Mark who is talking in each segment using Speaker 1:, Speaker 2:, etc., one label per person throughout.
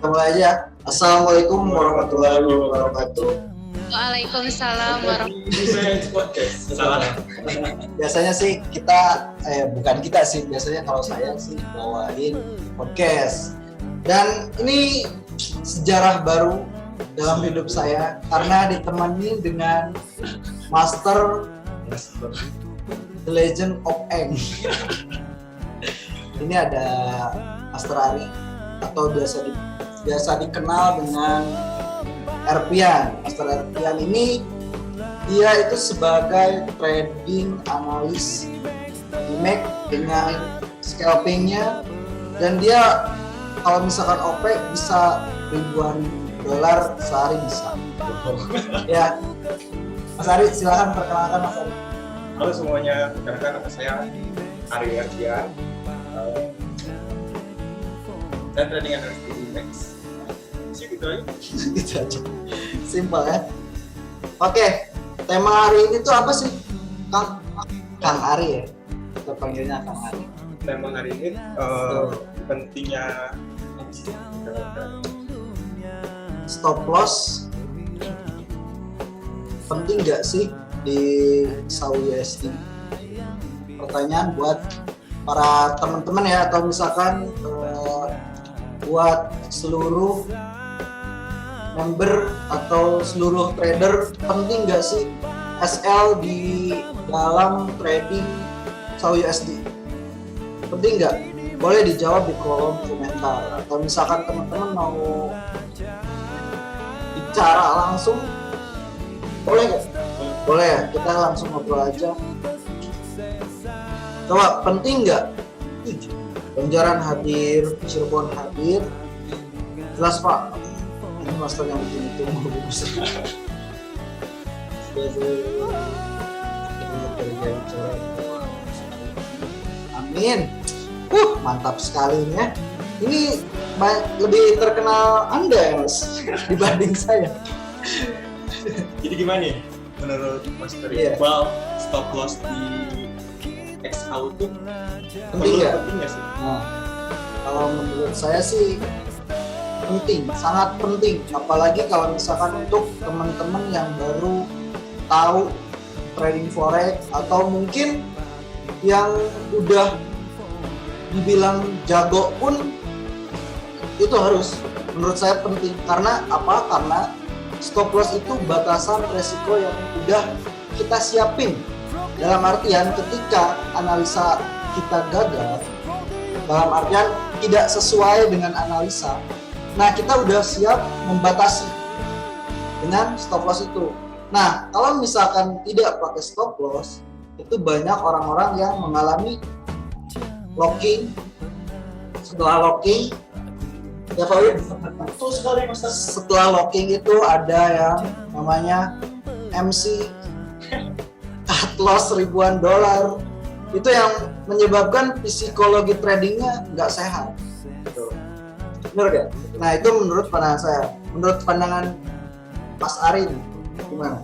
Speaker 1: Mulai aja. Assalamualaikum warahmatullahi wabarakatuh.
Speaker 2: Waalaikumsalam warahmatullahi wabarakatuh.
Speaker 1: Biasanya sih kita, bukan kita sih, biasanya kalau saya sih bawain podcast. Dan ini sejarah baru dalam hidup saya karena ditemani dengan Master The Legend of Eng. Ini ada Master Ari atau biasa dikenal dengan Erpian. Master Erpian ini dia itu sebagai trading analis di Mac dengan scalpingnya, dan dia kalau misalkan OP bisa ribuan dolar sehari bisa. Ya, Mas Ari silakan perkenalkan Mas Ari.
Speaker 3: Halo semuanya, perkenalkan nama saya Ari Erpian. Dan trading analis di Max. Gitu aja.
Speaker 1: Gitu aja. Simpel ya. Oke, tema hari ini tuh apa sih? Kang Ari ya. Kita panggilnya Kang Ari.
Speaker 3: Tema hari ini pentingnya
Speaker 1: Stop loss penting nggak sih di SAUUSD? Pertanyaan buat para teman-teman ya, atau misalkan buat seluruh member atau seluruh trader, penting nggak sih SL di dalam trading SAUUSD? Penting nggak? Boleh dijawab di kolom komentar, atau misalkan teman-teman mau bicara langsung, boleh nggak? Boleh ya, kita langsung ngobrol aja. Coba, penting nggak? Banjaran hadir, Cirebon hadir. Jelas Pak, ini master yang bikin itu mau bagus. Amin. Mantap sekali ini ya. Ini lebih terkenal Anda ya Mas dibanding saya.
Speaker 3: Jadi gimana nih menurut Mas
Speaker 1: Iya.
Speaker 3: Iqbal, stop loss di XAU itu
Speaker 1: Penting nggak?
Speaker 3: penting nggak sih?
Speaker 1: Nah, kalau menurut saya sih penting, sangat penting. Apalagi kalau misalkan untuk teman-teman yang baru tahu trading forex, atau mungkin yang udah dibilang jago pun, itu harus, menurut saya penting. Karena apa? Karena stop loss itu batasan resiko yang udah kita siapin. Dalam artian ketika analisa kita gagal, dalam artian tidak sesuai dengan analisa, nah kita udah siap membatasi dengan stop loss itu. Nah, kalau misalkan tidak pakai stop loss, itu banyak orang-orang yang mengalami locking. Setelah locking, ya Fawid,
Speaker 3: Betul sekali Mas.
Speaker 1: setelah locking itu ada yang namanya MC, cut loss ribuan dolar. Itu yang menyebabkan psikologi tradingnya nggak sehat. Benar gak? Nah, itu menurut pandangan saya. Menurut pandangan Mas Ari gimana?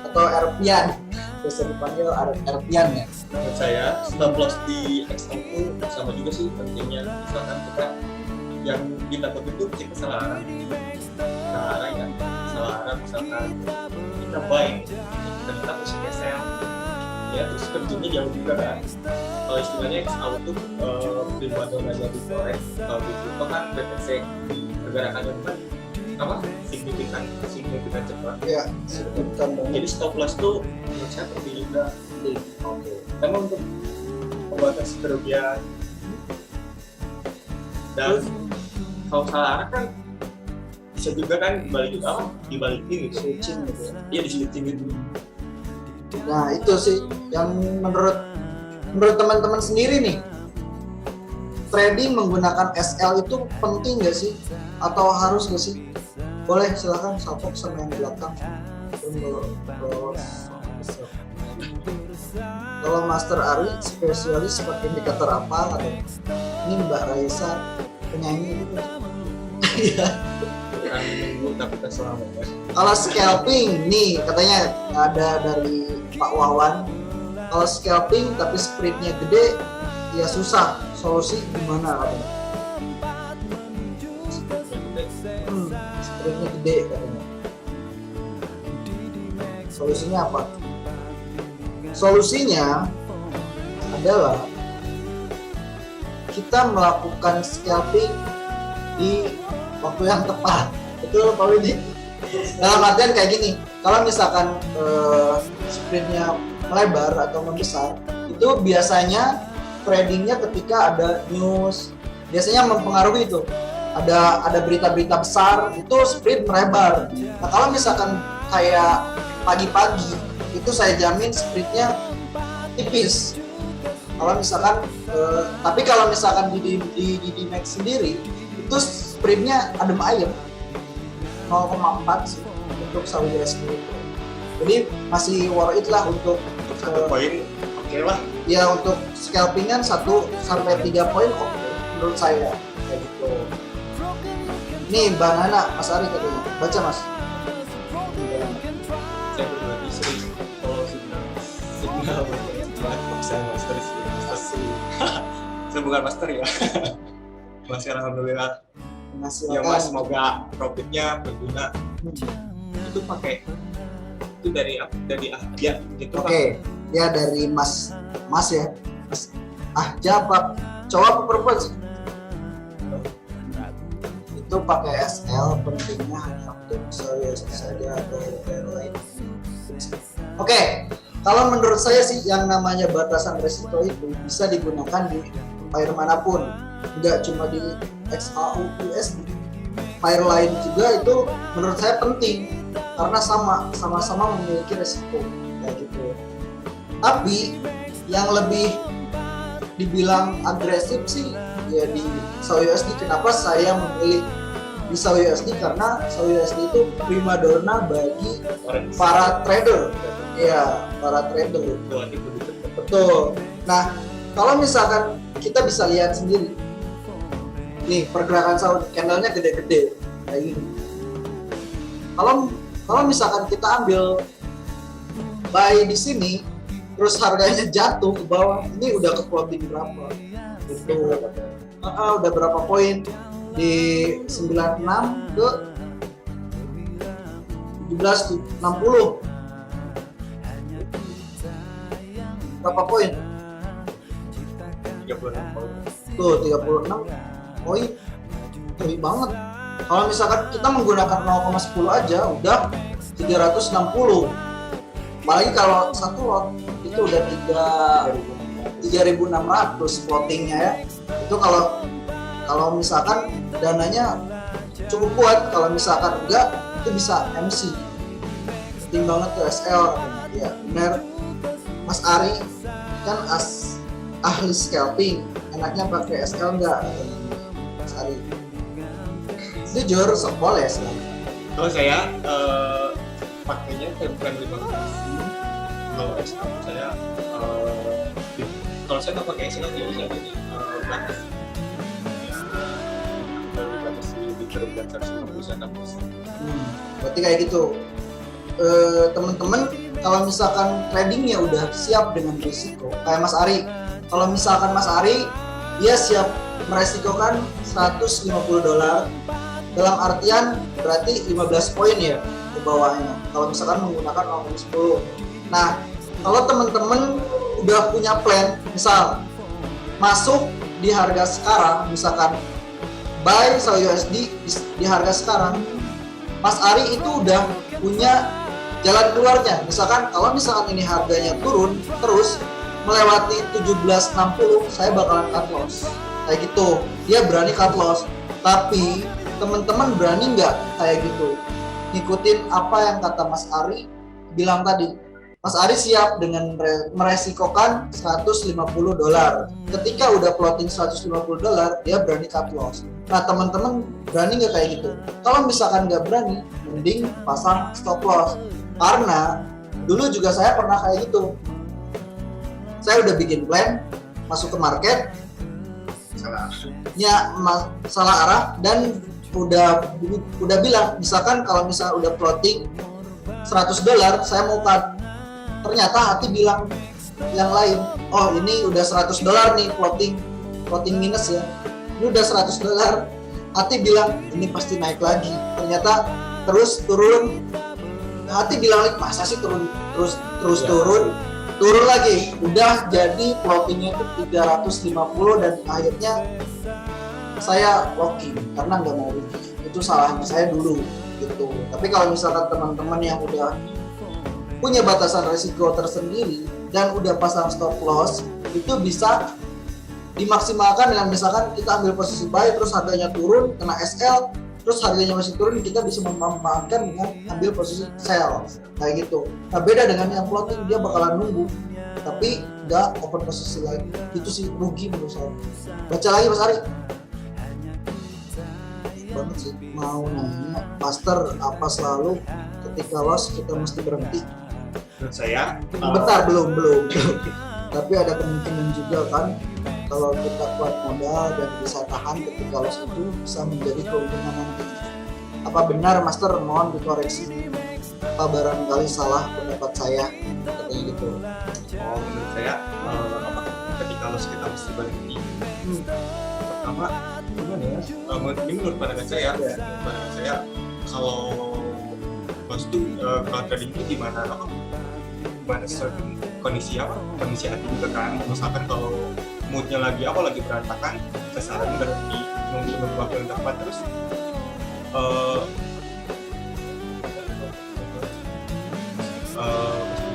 Speaker 1: Atau Erpian, bisa dipanggil Erpian ya?
Speaker 3: Menurut saya stop loss di XAU itu sama juga sih pentingnya. Misalkan kita yang kita takut itu kita salah arah ya, salah arah. Misalkan kita buy, kita posisinya sell ya, terus kerjanya jauh juga kan. Kalau istilahnya XAU itu ribuan dolar di forex, kalau di crypto kan BTC pergerakannya kan apa signifikan cepat.
Speaker 1: Iya, signifikan banget.
Speaker 3: Jadi stop loss tuh menurut saya penting juga.
Speaker 1: Oke.
Speaker 3: Karena untuk membatasi kerugian, dan kalau salah arah kan bisa juga kan dibalikin gitu.
Speaker 1: Switching gitu ya.
Speaker 3: Iya, diswitching gitu.
Speaker 1: Nah, itu sih yang menurut teman-teman sendiri nih, trading menggunakan SL itu penting nggak sih? Atau harus nggak sih? Boleh, silakan salpok sama yang di belakang. Kalau Master Ari spesialis pakai indikator apa? Atau ini Mbak Raisa penyanyi gitu? Iya.
Speaker 3: Bukan minggu tapi kita selama ya.
Speaker 1: Kalau scalping nih katanya ada dari Pak Wawan. Kalau scalping tapi spreadnya gede, ya susah. Solusi gimana katanya? Solusinya apa? Solusinya adalah kita melakukan scalping di waktu yang tepat. Betul Pak Widi? Dalam artian kayak gini, kalau misalkan sprintnya melebar atau membesar, itu biasanya tradingnya ketika ada news, biasanya mempengaruhi itu. Ada berita-berita besar, itu sprint melebar. Nah kalau misalkan kayak pagi-pagi, itu saya jamin sprintnya tipis. Kalau misalkan, tapi kalau misalkan di Max sendiri, itu sprintnya adem ayem, 0,4 sih untuk Saudi USD. Jadi masih worth it lah untuk
Speaker 3: poin oke lah.
Speaker 1: Ya untuk scalpingan 1 sampai 3 poin oke menurut saya kayak gitu. Nih Mbak Nana, Mas Ari katanya, baca Mas.
Speaker 3: Saya pribadi sering kalau signal saya master sih. Saya bukan master ya. Masih alhamdulillah. Ya Mas, semoga profitnya berguna. Itu pakai itu dari ya gitu.
Speaker 1: Oke. Ya dari Mas ya. Mas Jawab cowok apa perempuan sih? Itu pakai SL, pentingnya hanya untuk serius saja atau yang lain. Oke, kalau menurut saya sih yang namanya batasan resiko itu bisa digunakan di pair manapun, nggak cuma di XAU USD. Pair lain juga itu menurut saya penting karena sama-sama memiliki resiko kayak gitu. Tapi yang lebih dibilang agresif sih ya di Saudi USD. Kenapa saya memilih di Saudi USD? Karena Saudi USD itu primadona bagi para trader. Iya, para trader. Betul. Nah, kalau misalkan kita bisa lihat sendiri, nih pergerakan Saudi, candlenya gede-gede kayak gini. Kalau misalkan kita ambil buy di sini, terus harganya jatuh ke bawah, ini udah ke floating berapa? Itu udah berapa poin? Di 96 ke 1760. Berapa poin?
Speaker 3: 36 poin.
Speaker 1: Tuh 36 poin. Tinggi banget. Kalau misalkan kita menggunakan 0,10 aja udah 360. Apalagi kalau satu lot itu udah 3.600 floatingnya ya. Itu kalau misalkan dananya cukup kuat, kalau misalkan enggak itu bisa MC. Penting banget ke SL. Ya benar. Mas Ari kan ahli scalping, enaknya pakai SL enggak? Mas Ari. Jujur boleh sih.
Speaker 3: Kalau saya pakainya bukan 15. Kalau SL saya kalau saya nggak pakai SL aja saya jadi batas di kerugian 150%.
Speaker 1: Berarti kayak gitu. Teman-teman kalau misalkan tradingnya udah siap dengan risiko kayak Mas Ari, kalau misalkan Mas Ari dia siap meresikokan $150 dalam artian berarti 15 poin ya ke bawahnya kalau misalkan menggunakan 0,10. Nah kalau teman-teman udah punya plan, misal masuk di harga sekarang, misalkan buy Saudi USD di harga sekarang, Mas Ari itu udah punya jalan keluarnya. Misalkan kalau misalkan ini harganya turun terus melewati 1760, saya bakalan cut loss. Kayak gitu. Dia berani cut loss. Tapi teman-teman berani nggak kayak gitu? Ngikutin apa yang kata Mas Ari bilang tadi. Mas Ari siap dengan meresikokan $150. Ketika udah plotting $150, dia berani cut loss. Nah teman-teman berani nggak kayak gitu? Kalau misalkan nggak berani, mending pasang stop loss. Karena dulu juga saya pernah kayak gitu. Saya udah bikin plan, masuk ke market, salah arah, dan udah bilang, misalkan kalau misalnya udah plotting $100, saya mau cut. Ternyata hati bilang yang lain, oh ini udah $100 nih plotting minus ya, ini udah $100. Hati bilang ini pasti naik lagi, ternyata terus turun hati bilang masa sih terus turun lagi, udah jadi plottingnya itu 350 dan akhirnya saya locking karena nggak mau rugi. Itu salahnya saya dulu gitu. Tapi kalau misalkan teman-teman yang udah punya batasan resiko tersendiri dan udah pasang stop loss, itu bisa dimaksimalkan dengan misalkan kita ambil posisi buy terus harganya turun kena SL, terus harganya masih turun, kita bisa memanfaatkan dengan ambil posisi sell kayak gitu. Nah beda dengan yang floating, dia bakalan nunggu tapi nggak open posisi lagi, itu sih rugi menurut saya. Baca lagi Mas Ari. Banget sih mau nanya, Master apa selalu ketika loss kita mesti berhenti?
Speaker 3: Menurut saya
Speaker 1: Bentar, belum. Tapi ada kemungkinan juga kan kalau kita kuat modal dan bisa tahan ketika loss itu bisa menjadi keuntungan nanti. Apa benar Master? Mohon dikoreksi. Apa barangkali salah pendapat saya? Katanya gitu.
Speaker 3: menurut saya ketika loss kita mesti berhenti. Pertama gimana ya? Ini menurut pandangan saya. Menurut pandangan saya kalau loss itu kalau trading itu gimana kondisi hati juga kan. Misalkan kalau moodnya lagi berantakan, saya saranin berhenti, nunggu waktu yang tepat, terus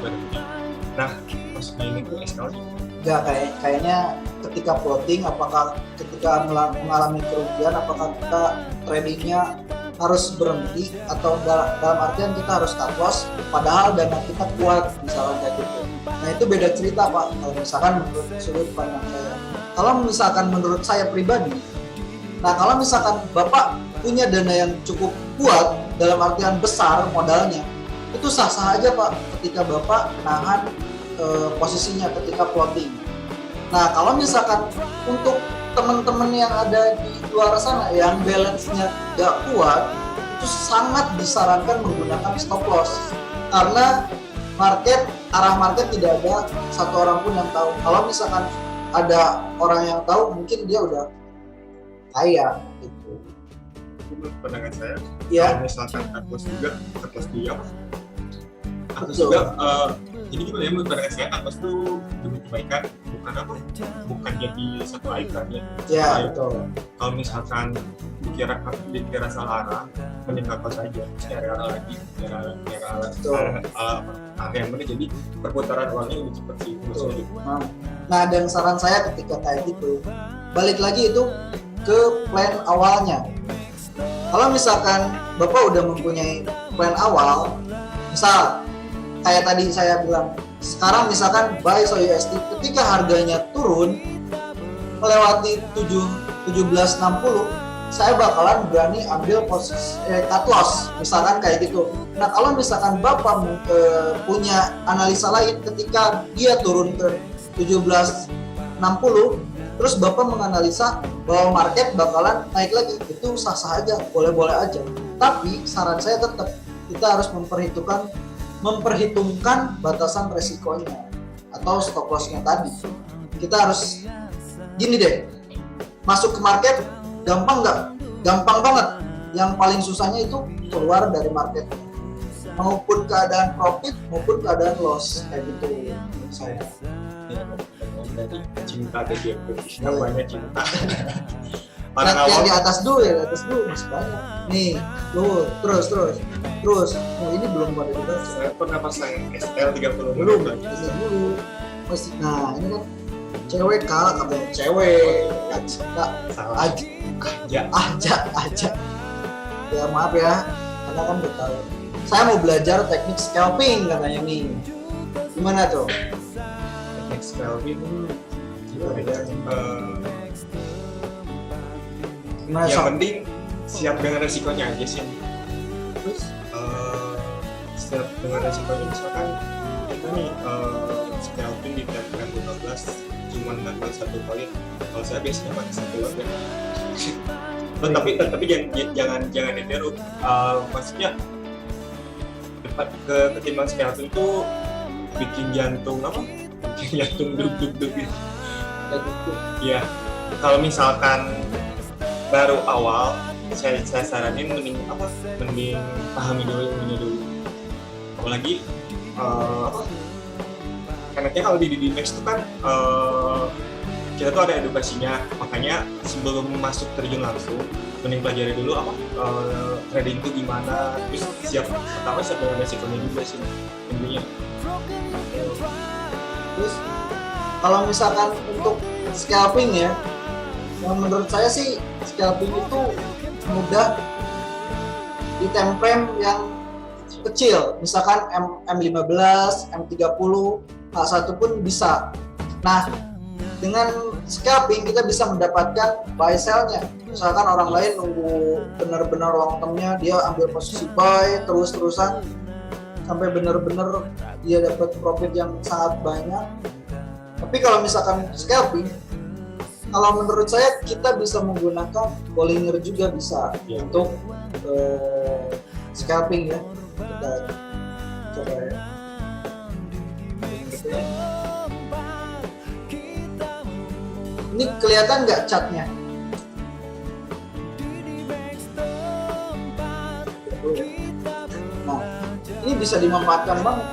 Speaker 3: berhenti. Nah maksudnya ini tuh SL
Speaker 1: Enggak, kayaknya ketika floating, apakah ketika mengalami kerugian, apakah kita tradingnya harus berhenti atau dalam artian kita harus stop loss padahal dana kita kuat misalkan kayak gitu. Nah itu beda cerita Pak, kalau misalkan menurut sudut pandang saya. Kalau misalkan menurut saya pribadi, nah kalau misalkan Bapak punya dana yang cukup kuat dalam artian besar modalnya, itu sah-sah aja Pak ketika Bapak nahan posisinya ketika floating. Nah kalau misalkan untuk teman-teman yang ada di luar sana yang balance-nya gak kuat, itu sangat disarankan menggunakan stop loss karena arah market tidak ada satu orang pun yang tahu. Kalau misalkan ada orang yang tahu, mungkin dia udah kaya gitu.
Speaker 3: menurut pandangan saya.
Speaker 1: Ya.
Speaker 3: Kalau misalkan cut loss di apa? Atau juga ini gimana ya, menurut pandangan saya cut loss itu demi kebaikan, bukan jadi satu aib kan ya.
Speaker 1: Ya betul.
Speaker 3: Kalau misalkan dikira salah arah, mending cut loss aja, cari arah lagi, arah yang mana, jadi perputaran uangnya lebih cepat sih menurut saya.
Speaker 1: Nah dan saran saya ketika kayak gitu, balik lagi itu ke plan awalnya. Kalau misalkan Bapak udah mempunyai plan awal, misal kayak tadi saya bilang, sekarang misalkan buy USD, ketika harganya turun melewati 1760, saya bakalan berani ambil posisi cut loss, misalkan kayak gitu. Nah kalau misalkan Bapak punya analisa lain ketika dia turun ke 1760, terus Bapak menganalisa bahwa market bakalan naik lagi, itu sah-sah aja, boleh-boleh aja. Tapi saran saya tetap kita harus memperhitungkan batasan resikonya atau stop loss-nya tadi. Kita harus gini deh, masuk ke market gampang nggak? Gampang banget. Yang paling susahnya itu keluar dari market, maupun keadaan profit maupun keadaan loss kayak gitu menurut saya.
Speaker 3: Jadi cinta dari namanya cinta.
Speaker 1: Yang di atas dulu masih banyak. Nih, tuh terus. Oh, ini belum pada dibaca.
Speaker 3: Saya pernah pasang SL 30
Speaker 1: Belum, ini dulu. Masih, nah ini kan cewek kalah katanya cewek.
Speaker 3: Salah aja.
Speaker 1: Ya maaf ya, karena kan udah tahu. Saya mau belajar teknik scalping katanya nih. Gimana tuh?
Speaker 3: Teknik scalping gimana ya?
Speaker 1: Gimana
Speaker 3: Yang
Speaker 1: Sob?
Speaker 3: penting siap dengan resikonya aja sih.
Speaker 1: Terus?
Speaker 3: Siap dengan resikonya, misalkan kita nih scalping di tanggal 15 cuma ngambil 1 poin. Kalau saya biasanya pakai 1 lot ya. Tapi jangan ditiru. Maksudnya ketimbang scalping itu bikin jantung duk gitu. Iya. Kalau misalkan baru awal, saya saranin mending pahami dulu ilmunya dulu. apalagi enaknya kalau di Didimax itu kan kita tuh ada edukasinya, makanya sebelum masuk terjun langsung mending pelajari dulu apa trading itu gimana, terus pertama siap dengan resikonya juga sih intinya.
Speaker 1: Terus kalau misalkan untuk scalping ya, yang menurut saya sih scalping itu mudah di time frame yang kecil, misalkan M15, M30, H1 pun bisa. Nah, dengan scalping kita bisa mendapatkan buy sell-nya. Misalkan orang lain nunggu benar-benar long term-nya, dia ambil posisi buy terus-terusan sampai benar-benar dia dapat profit yang sangat banyak. Tapi kalau misalkan scalping, kalau menurut saya kita bisa menggunakan Bollinger juga bisa untuk scalping ya. Kita coba ya. Ini kelihatan nggak catnya? Nah, ini bisa dimanfaatkan banget.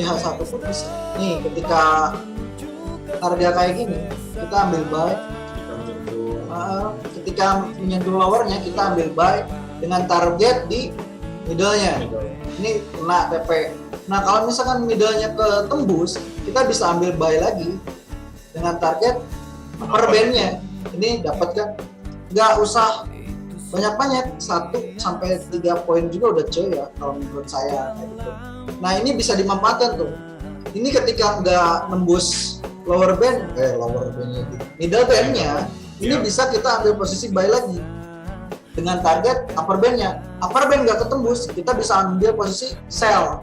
Speaker 1: H1 pun bisa. Nih, ketika harga kayak gini, kita ambil buy. Ketika menyentuh lowernya, kita ambil buy dengan target di middle-nya. Ini kena TP. Nah, kalau misalkan middle-nya ketembus, kita bisa ambil buy lagi dengan target upper band-nya. Ini dapatkan, nggak usah banyak-banyak, 1 sampai 3 poin juga udah cuy ya kalau menurut saya kayak gitu. Nah, ini bisa dimanfaatkan tuh. Ini ketika nggak nembus lower band-nya, middle band-nya, ini bisa kita ambil posisi buy lagi dengan target upper band-nya. Upper band nggak ketembus, kita bisa ambil posisi sell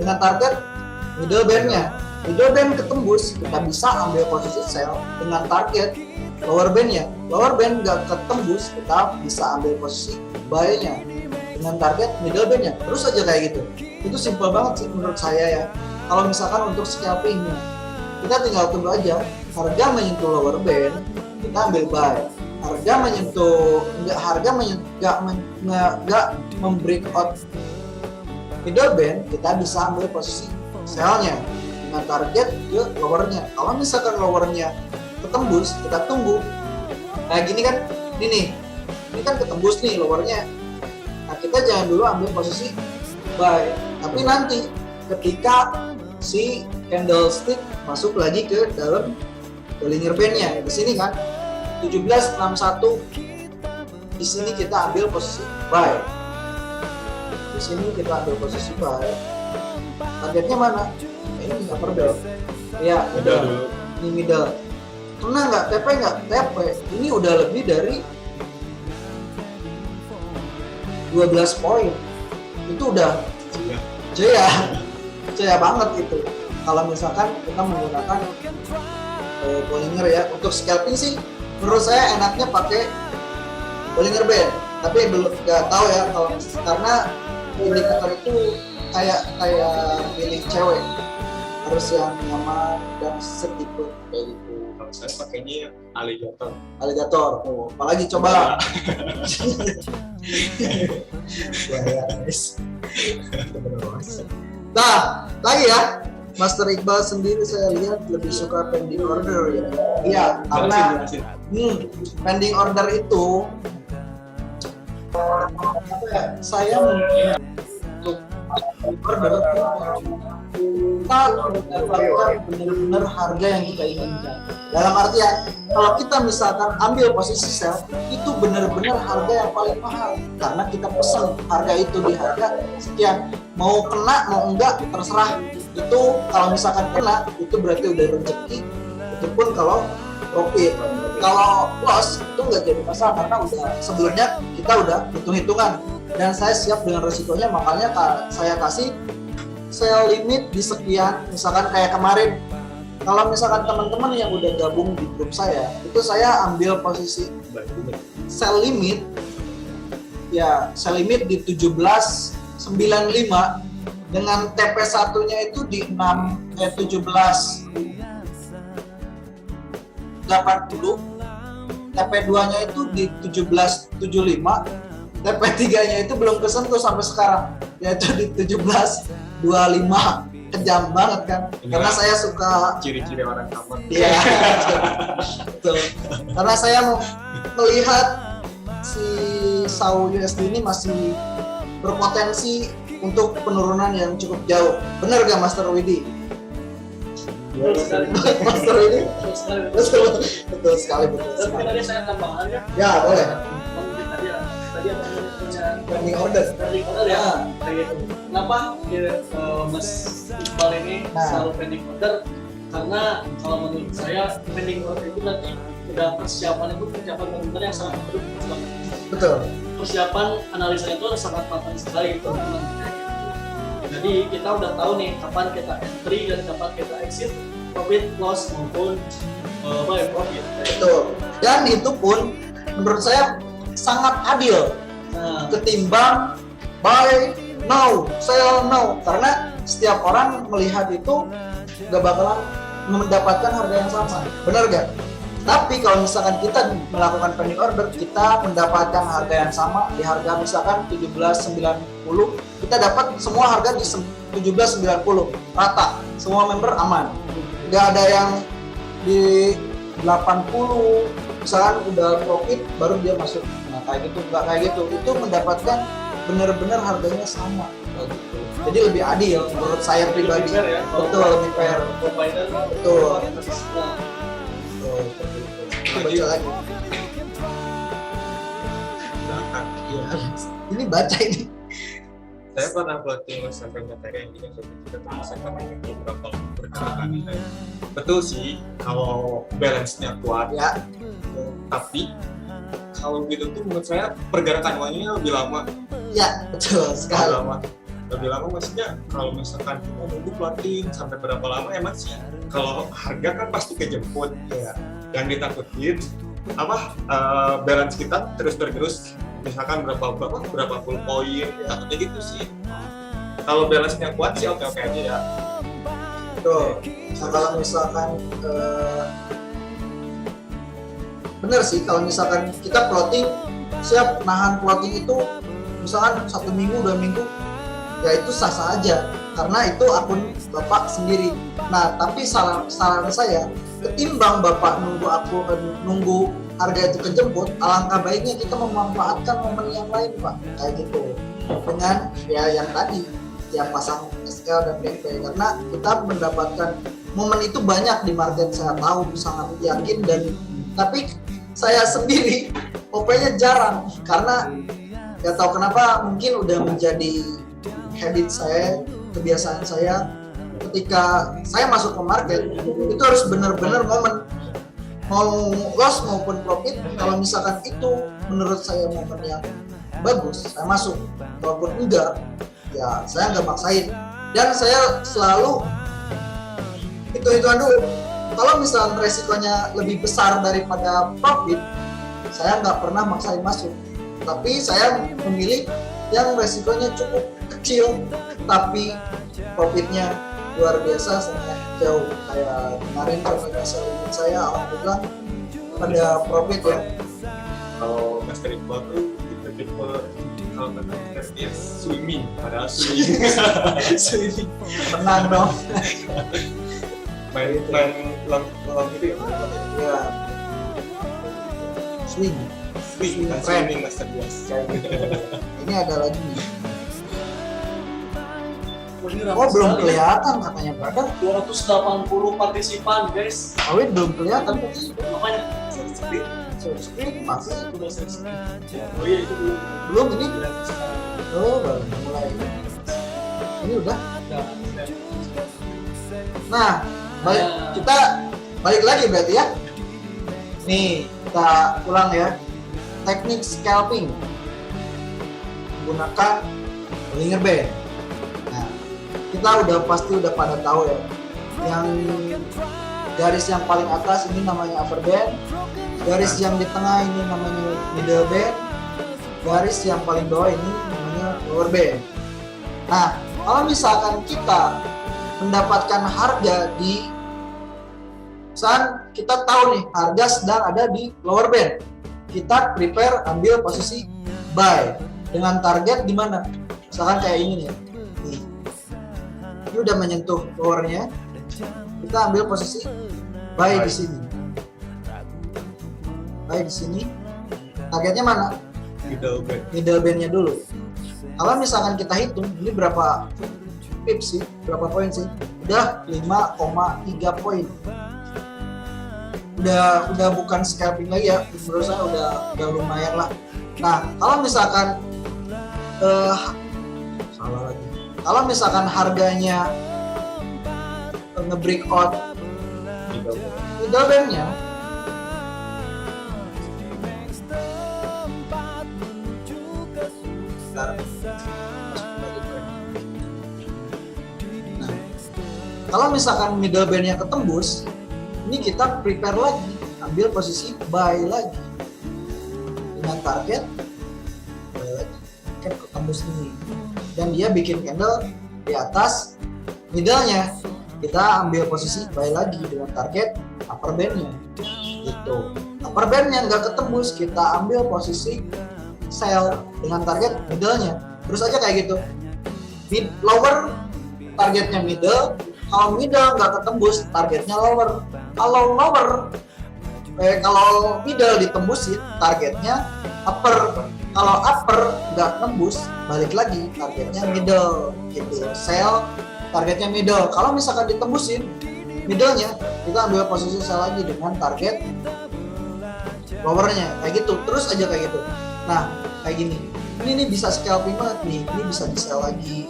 Speaker 1: dengan target middle band-nya. Middle band ketembus, kita bisa ambil posisi sell dengan target lower band-nya. Lower band nggak ketembus, kita bisa ambil posisi buy-nya dengan target middle band-nya. Terus aja kayak gitu. Itu simple banget sih menurut saya ya. Kalau misalkan untuk scalping-nya, kita tinggal tunggu aja harga menyentuh lower band, kita ambil buy. Harga menyentuh nggak membreak out middle band, kita bisa ambil posisi sell-nya dengan target ke lower-nya. Kalau misalkan lower-nya ketembus, kita tunggu. Nah, gini kan, ini kan ketembus nih lower-nya. Nah, kita jangan dulu ambil posisi buy, tapi nanti ketika si candlestick masuk lagi ke dalam Bollinger Band-nya, di sini kan 1761, di sini kita ambil posisi buy. Di sini kita ambil posisi buy. Targetnya mana? Ini upper band. Ya, middle. Ini middle. Kena nggak? TP nggak? TP. Ini udah lebih dari 12 poin. Itu udah jaya banget itu. Kalau misalkan kita menggunakan Bollinger ya, untuk scalping sih menurut saya enaknya pakai Bollinger Band. Tapi belum nggak tahu ya kalau karena indikator itu kayak pilih cewek, harus yang nyaman dan setipe kayak gitu.
Speaker 3: Kalau saya pakainya
Speaker 1: Alligator. Oh, apalagi coba. Nah, lagi ya, Master Iqbal sendiri saya lihat lebih suka pending order ya. Iya, karena pending order itu saya untuk order kita mendapatkan benar-benar harga yang kita inginkan. Dalam artian, kalau kita misalkan ambil posisi sell, itu benar-benar harga yang paling mahal karena kita pesan harga itu di harga sekian. Mau kena mau enggak terserah. Itu kalau misalkan kena itu berarti udah rezeki. Itu pun kalau profit. Kalau loss itu nggak jadi masalah karena udah sebelumnya kita udah hitung-hitungan dan saya siap dengan resikonya, makanya saya kasih sell limit di sekian. Misalkan kayak kemarin, kalau misalkan teman-teman yang udah gabung di grup saya, itu saya ambil posisi sell limit ya, sell limit di 17.95 dengan TP1 nya itu di 17.80, TP2 nya itu di 17.75, TP3-nya itu belum kesentuh sampai sekarang, yaitu di 17.25. Kejam banget kan, karena saya suka
Speaker 3: ciri-ciri orang kamar.
Speaker 1: Iya, betul. Karena saya melihat si SAU USD ini masih berpotensi untuk penurunan yang cukup jauh. Benar gak Master Widi? Master Widi? Betul sekali.
Speaker 4: Tapi tadi saya tambahkan ya.
Speaker 1: Ya, boleh.
Speaker 4: Tadi apa punya
Speaker 1: Pending order.
Speaker 4: Ya. Kayak gitu. Kenapa Mas Iqbal ini selalu pending order? Karena kalau menurut saya pending order itu nanti udah persiapan benar-benar yang sangat beruntung.
Speaker 1: Betul.
Speaker 4: Persiapan analisanya itu sangat matang sekali teman-teman. Jadi kita udah tahu nih kapan kita entry dan kapan kita exit, profit loss maupun buy profit.
Speaker 1: Betul. Dan itu pun menurut saya sangat adil ketimbang buy now, sell now, karena setiap orang melihat itu gak bakalan mendapatkan harga yang sama, benar gak? Tapi kalau misalkan kita melakukan pending order, kita mendapatkan harga yang sama di harga misalkan 17.90, kita dapat semua harga di 17.90 rata, semua member aman, gak ada yang di 80 misalkan udah profit baru dia masuk. Nah kayak gitu, nggak kayak gitu, itu mendapatkan benar-benar harganya sama gitu. Jadi lebih adil menurut saya pribadi.
Speaker 4: Ya?
Speaker 1: Betul, lebih fair. Betul. Baca lagi. Ya, ini baca ini.
Speaker 3: Saya pernah plotting sampai materi yang tidak kita termasukkan beberapa berkali. Betul sih kalau balance-nya kuat
Speaker 1: Ya.
Speaker 3: Tapi kalau gitu tuh menurut saya pergerakan uangnya lebih lama.
Speaker 1: Ya, betul sekali.
Speaker 3: Lebih lama maksudnya kalau misalkan kita nunggu plotting sampai berapa lama emang sih kalau harga kan pasti kejemput ya. Yang ditakutin balance kita terus misalkan berapa puluh poin, takutnya gitu sih. Kalau balance-nya kuat sih oke aja ya.
Speaker 1: Betul. Nah, kalau misalkan bener sih, kalau misalkan kita plotting, siap nahan plotting itu misalkan 1 minggu, 2 minggu, ya itu sah-sah aja karena itu akun Bapak sendiri. Nah tapi saran saya, ketimbang Bapak nunggu harga itu kejemput, alangkah baiknya kita memanfaatkan momen yang lain Pak, kayak gitu, dengan ya yang tadi yang pasang SL dan DP, karena kita mendapatkan momen itu banyak di market, saya tahu, sangat yakin. Dan tapi saya sendiri OP-nya jarang karena gak tahu kenapa, mungkin udah menjadi habit saya, kebiasaan saya. Ketika saya masuk ke market itu harus benar-benar momen, mau loss maupun profit. Kalau misalkan itu menurut saya momen yang bagus, saya masuk. Walaupun enggak, ya saya nggak maksain. Dan saya selalu hitung-hitungan dulu. Kalau misalnya resikonya lebih besar daripada profit, saya nggak pernah maksain masuk. Tapi saya memilih yang resikonya cukup kecil, tapi profitnya luar biasa, sangat jauh. Kayak kemarin karena saya alhamdulillah pada profit ya.
Speaker 3: Kalau Master Iqbal tuh tipe kalau kata dia swimming, padahal swimming.
Speaker 1: Tenang dong.
Speaker 3: main long gitu
Speaker 1: Ya. Swing.
Speaker 3: Bukan swimming Master Bias.
Speaker 1: Ini ada lagi nih. Oh belum kelihatan katanya brother.
Speaker 4: 280 partisipan guys.
Speaker 1: Awet belum kelihatan tadi.
Speaker 4: Makanya
Speaker 1: Screen masih
Speaker 4: udah selesai. Oh iya itu belum.
Speaker 1: Belum ini. Oh baru mulai. Ini udah. Nah, kita balik lagi berarti ya. Nih kita ulang ya. Teknik scalping menggunakan Bollinger Band. Nah, kita pasti udah pada tahu ya. Yang garis yang paling atas ini namanya upper band, garis yang di tengah ini namanya middle band, garis yang paling bawah ini namanya lower band. Nah, kalau misalkan kita mendapatkan harga di saat kita tahu nih harga sedang ada di lower band, kita prepare ambil posisi buy. dengan target di mana? Misalkan kayak ini nih. Nih. Ini udah menyentuh lowernya. Kita ambil posisi buy di sini. Buy di sini. Targetnya mana? Middle band-nya dulu. Kalau misalkan kita hitung, ini berapa pips sih? Berapa poin sih? Udah 5,3 poin. Udah bukan scalping lagi ya. Menurut saya udah lumayan lah. Nah, kalau misalkan salah lagi. Kalau misalkan harganya nge-breakout middle band-nya, nah, kalau misalkan middle band-nya ketembus, ini kita prepare lagi, ambil posisi buy lagi dengan target kan ketembus nih, dan dia bikin candle di atas middle-nya, kita ambil posisi buy lagi dengan target upper band-nya gitu. Upper band-nya nggak ketembus, kita ambil posisi sell dengan target middle-nya, terus aja kayak gitu. Lower targetnya middle, kalau middle nggak ketembus targetnya lower, kalau middle ditembusin targetnya upper, kalau upper nggak tembus balik lagi targetnya middle gitu. Sell targetnya middle, kalau misalkan ditembusin middle-nya, kita ambil posisi sell lagi dengan target lowernya, kayak gitu terus aja kayak gitu. Nah kayak gini, ini bisa scalping banget nih, ini bisa di-sell lagi,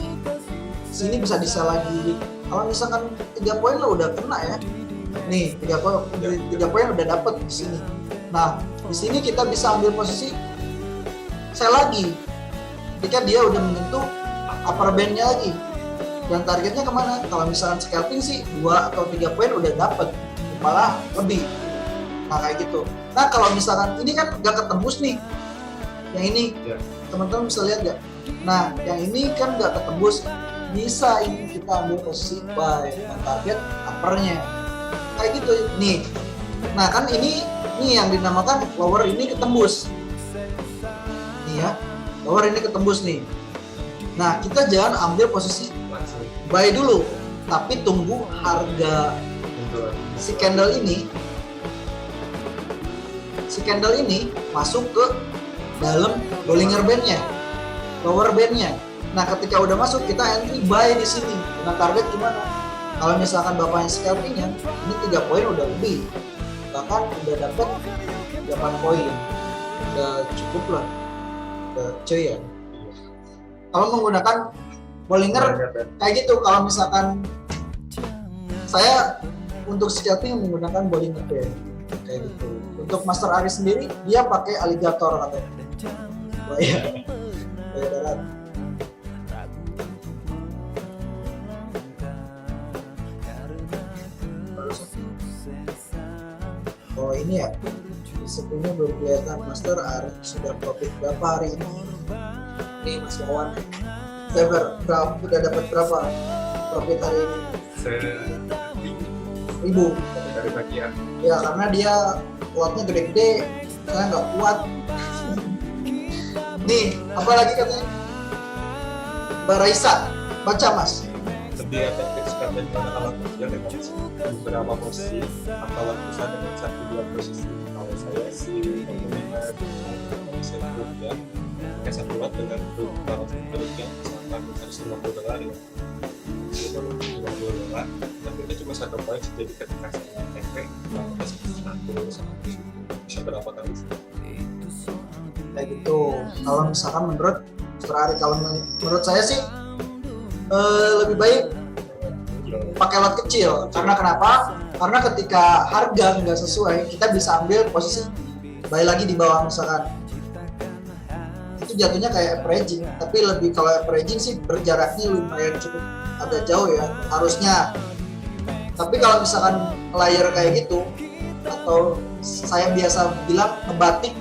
Speaker 1: sini bisa di-sell lagi. Kalau misalkan 3 poin lo udah kena ya, nih 3 poin udah dapet di sini. Nah di sini kita bisa ambil posisi sell lagi ketika dia udah menyentuh upper band-nya lagi, dan targetnya kemana? Kalau misalkan scalping sih 2 atau 3 poin udah dapet, malah lebih. Nah kayak gitu. Nah kalau misalkan ini kan gak ketembus nih, yang ini teman-teman bisa lihat gak? Nah yang ini kan gak ketembus, bisa ini kita ambil posisi buy dengan target uppernya kayak gitu nih. Nah kan ini yang dinamakan lower ini ketembus nih ya, lower ini ketembus nih. Nah kita jangan ambil posisi buy dulu, tapi tunggu harga si candle ini masuk ke dalam Bollinger Band-nya, lower band-nya. Nah, ketika udah masuk kita entry buy di sini dengan target gimana? Kalau misalkan bapaknya scalping-nya, ini 3 poin udah lebih, bahkan udah dapat 8 poin, udah cukup lah, udah cuy ya. Kalau menggunakan Bollinger kayak gitu, kalau misalkan saya untuk scalping menggunakan Bollinger Band kayak gitu. Untuk Master Ari sendiri dia pakai alligator katanya. Buaya darat. Oh ini ya, sebelumnya belum kelihatan Master Ari sudah profit berapa hari ini. Nih Mas Wawan, saya udah dapat berapa profit hari ini? 1.000
Speaker 3: dari bagian.
Speaker 1: Ya karena dia kuatnya gede-gede, saya nggak kuat. Nih, apa lagi katanya? Mbak Raisa, baca Mas.
Speaker 3: Lebih efektif sekali kalau kerja dengan beberapa posisi atau bisa dengan 1-2 posisi. Kalau saya sih menggunakan set ya, kayak 1 lot dengan beberapa bentuknya, misalkan $150 ya, $50, dan itu cuma 1 poin. Jadi ketika saya efek, bisa berapa kali sih?
Speaker 1: Kayak gitu. Kalau misalkan menurut Ferrari, kalau menurut saya sih lebih baik pakai lot kecil. Karena kenapa? Karena ketika harga nggak sesuai, kita bisa ambil posisi buy lagi di bawah misalkan. Itu jatuhnya kayak averaging, tapi lebih kalau averaging sih berjaraknya lumayan cukup agak jauh ya harusnya. Tapi kalau misalkan layer kayak gitu, atau saya biasa bilang ngebatik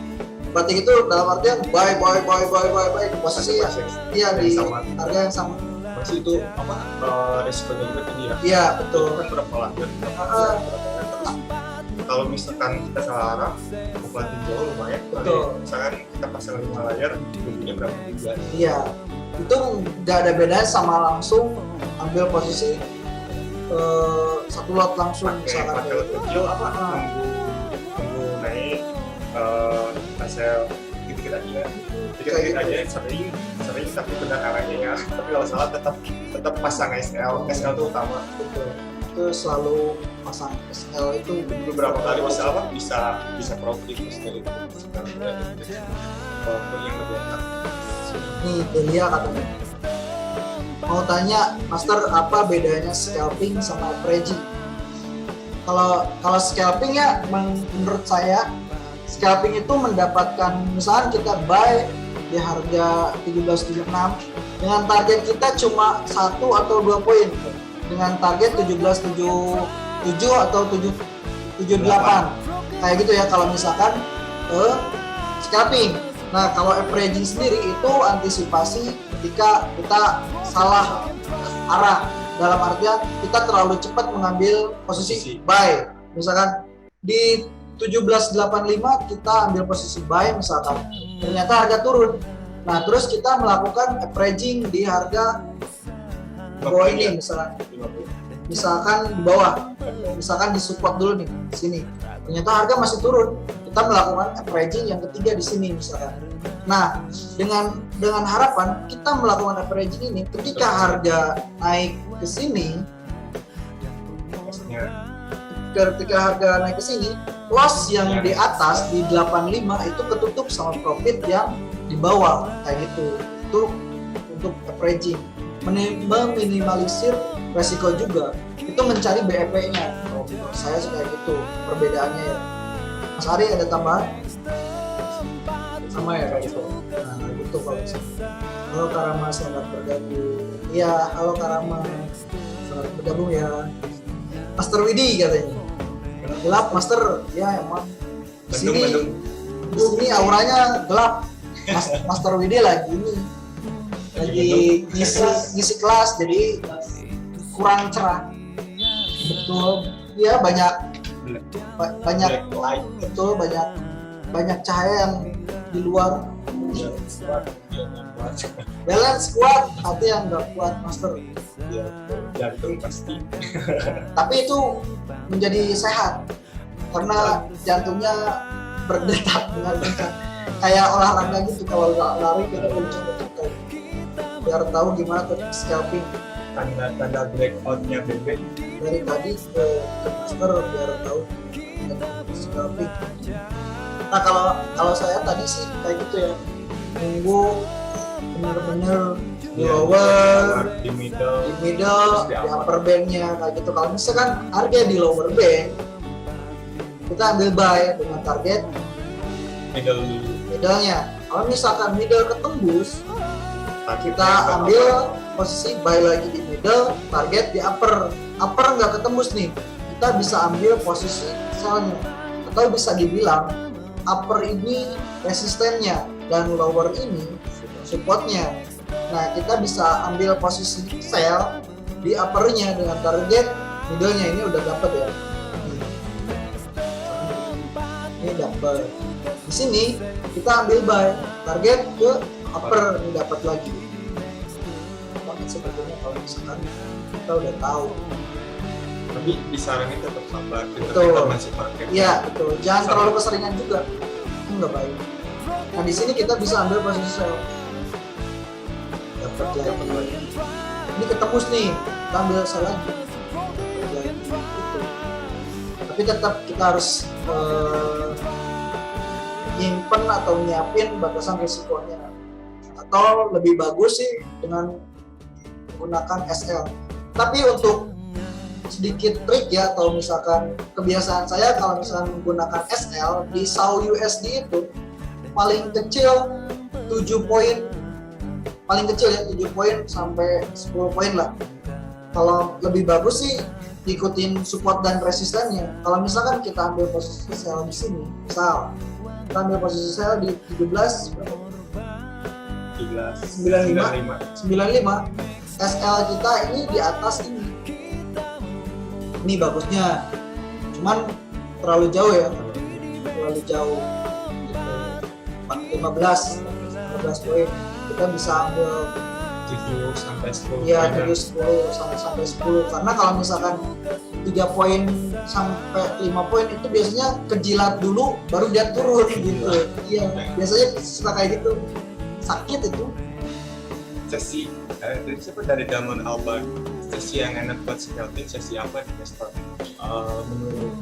Speaker 1: itu dalam artian buy di posisi ya di harga yang sama.
Speaker 3: Masih itu apa resikonya juga tinggi ya?
Speaker 1: Iya betul.
Speaker 3: Kan berapa layer? Kalau kalau misalkan kita salah arah bukatin jauh lumayan.
Speaker 1: Betul.
Speaker 3: Misalkan kita pasang 5 layar, bunyinya berapa juga?
Speaker 1: Iya, itu nggak ada bedanya sama langsung ambil posisi satu lot langsung misalkan.
Speaker 3: Pakai lot kecil apa? Nunggu naik hasil dikit aja. Dikit aja sering tapi benar arahnya ya. Tapi kalau salah tetap pasang SL itu utama.
Speaker 1: Betul. Itu selalu pasang SL itu
Speaker 3: Beberapa kali masalah bisa profit dari itu. Walaupun yang lebih enak.
Speaker 1: nih Delia katanya. Mau tanya, Master, apa bedanya scalping sama averaging? Kalau scalping ya, menurut saya scalping itu mendapatkan, misalnya kita buy di harga 17.76 dengan target kita cuma 1 atau 2 poin, dengan target 17.77 atau 7.78 kayak gitu ya kalau misalkan scalping. Nah, kalau averaging sendiri itu antisipasi ketika kita salah arah, dalam artian kita terlalu cepat mengambil posisi buy. Misalkan di 17.85 kita ambil posisi buy misalkan, ternyata harga turun. Nah, terus kita melakukan averaging di harga bawah ini misalkan di bawah, misalkan di support dulu nih, sini. Ternyata harga masih turun. Kita melakukan averaging yang ketiga di sini misalkan. Nah, dengan harapan kita melakukan averaging ini ketika harga naik ke sini, ketika harga naik ke sini, loss yang di atas di 85 itu ketutup sama profit yang di bawah kayak gitu. Itu untuk averaging, meminimalisir resiko juga. Itu mencari BEP-nya. Menurut saya sih kayak gitu perbedaannya ya. Mas Ari ada tambahan? Sama ya kayak gitu. Nah, gitu Pak. Halo Karama, selamat bergabung. Iya, halo Karama, selamat bergabung ya. Master Widi katanya. Gelap Master, ya emang. Di sini auranya gelap. Master Widi lagi ngisi kelas, jadi kurang cerah. Betul. Ya banyak betul banyak cahaya yang di luar. Balance kuat, hati yang nggak kuat Master.
Speaker 3: Jantung pasti.
Speaker 1: Tapi itu menjadi sehat karena jantungnya berdetak dengan kencang. Kayak olahraga gitu, kalau lari kita kencang-kencang biar tahu gimana teknik scalping.
Speaker 3: Tanda breakout-nya bebek
Speaker 1: Dari tadi ke Master biar tahu teknik scalping. Nah, kalau saya tadi sih kayak gitu ya, nunggu bener-bener di lower,
Speaker 3: di middle,
Speaker 1: di upper band-nya kayak gitu. Kalau misalkan harga di lower band, kita ambil buy dengan target middle-nya. Kalau misalkan middle ketembus, kita ambil posisi buy lagi di middle, target di upper nggak ketembus nih, kita bisa ambil posisi sell-nya, atau bisa dibilang upper ini resistennya dan lower ini supportnya. Nah, kita bisa ambil posisi sell di uppernya dengan target middle-nya. Ini udah dapat ya, ini dapat. Di sini kita ambil buy, target ke upper, ini dapat lagi. Banget sebetulnya kalau misalkan kita udah tahu.
Speaker 3: tapi disarankan tetap sabar,
Speaker 1: Betul.
Speaker 3: kita masih pakai.
Speaker 1: Iya betul, jangan terlalu keseringan juga, itu nggak baik. Nah, di sini kita bisa ambil posisi sell, dapat lagi. Ini ketembus nih, kita ambil sell lagi. Gitu. Tapi tetap kita harus nyimpen atau nyiapin batasan risikonya. Atau lebih bagus sih dengan menggunakan SL. Tapi untuk sedikit trik ya, atau misalkan kebiasaan saya kalau misalkan menggunakan SL di SAU USD itu paling kecil 7 poin, paling kecil ya 7 poin sampai 10 poin lah. Kalau lebih bagus sih ikutin support dan resistennya. Kalau misalkan kita ambil posisi sell di sini, misal kita ambil posisi sell di 95, SL kita ini di atas ini bagusnya. Cuman terlalu jauh ya, terlalu jauh gitu. 15 poin kita bisa ambil
Speaker 3: 7 sampai 10
Speaker 1: ya
Speaker 3: poin.
Speaker 1: 10 sampai 10 karena kalau misalkan 3 poin sampai 5 poin itu biasanya kejilat dulu baru dia turun gitu. Iya, biasanya suka kayak gitu. Sakit itu.
Speaker 3: Sesi dari siapa dari Damon Albarn, sesi yang enak buat scouting sesi apa di Nestor? Menurut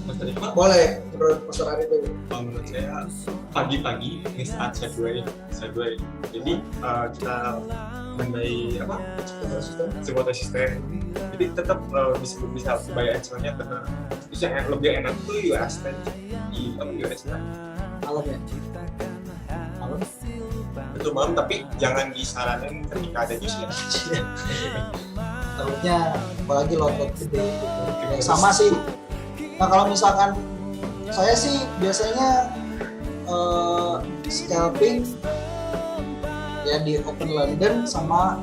Speaker 3: Mas Rima,
Speaker 1: Boleh menurut Mas Rari dulu.
Speaker 3: menurut saya pagi-pagi di saat Segway. Jadi kita mengenai apa? Sebuah asisten. Jadi tetap bisa bayar soalnya karena terus yang lebih enak itu US di US
Speaker 1: Malam ya. Malam.
Speaker 3: itu malam, tapi jangan disaranin ketika ada jus ya.
Speaker 1: Takutnya apalagi lotot gede gitu. Ya, sama sih. Nah kalau misalkan saya sih biasanya scalping ya di Open London sama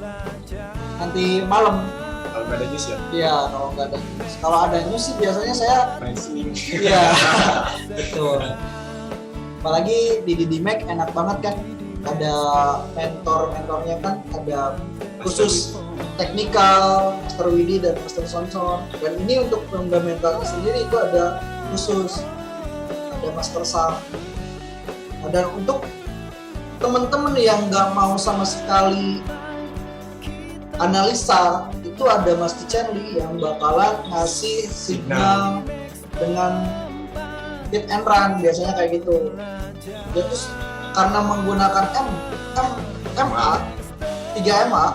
Speaker 1: nanti malam.
Speaker 3: Kalau nggak ada jus ya
Speaker 1: Iya, kalau nggak ada news. Kalau ada news sih biasanya saya
Speaker 3: main swing.
Speaker 1: iya. Betul. Apalagi di Dimek enak banget kan, ada mentornya kan, ada khusus teknikal, Master Widi dan Master Sonson. Dan ini untuk fundamentalnya sendiri itu ada khusus, ada Master Sam. Nah, dan untuk teman-teman yang nggak mau sama sekali analisa, itu ada Mas Cenli yang bakalan ngasih signal dengan hit and run, biasanya kayak gitu. Dia tuh karena menggunakan MA 3 MA,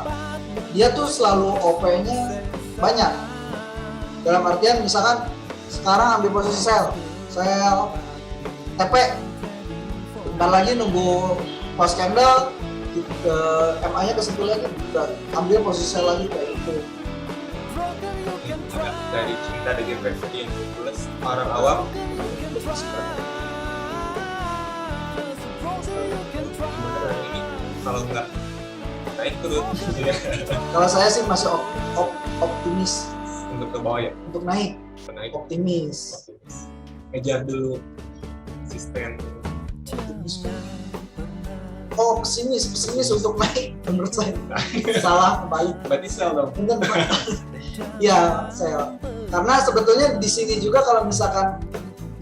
Speaker 1: dia tuh selalu OP-nya banyak. Dalam artian misalkan sekarang ambil posisi sel TP, bentar lagi nunggu post candle, MA-nya kesentuh lagi, ambil posisi sel lagi kayak gitu.
Speaker 3: Dari cinta dengan revenue yang plus orang awam ini kalau nggak naik turun ya.
Speaker 1: Kalau saya sih masih optimis
Speaker 3: Untuk ke bawah ya,
Speaker 1: untuk naik,
Speaker 3: naik
Speaker 1: optimis.
Speaker 3: ngejar dulu sistem.
Speaker 1: Pesimis untuk naik menurut saya. Salah kembali.
Speaker 3: Berarti sel dong.
Speaker 1: Mungkin ya saya karena sebetulnya di sini juga kalau misalkan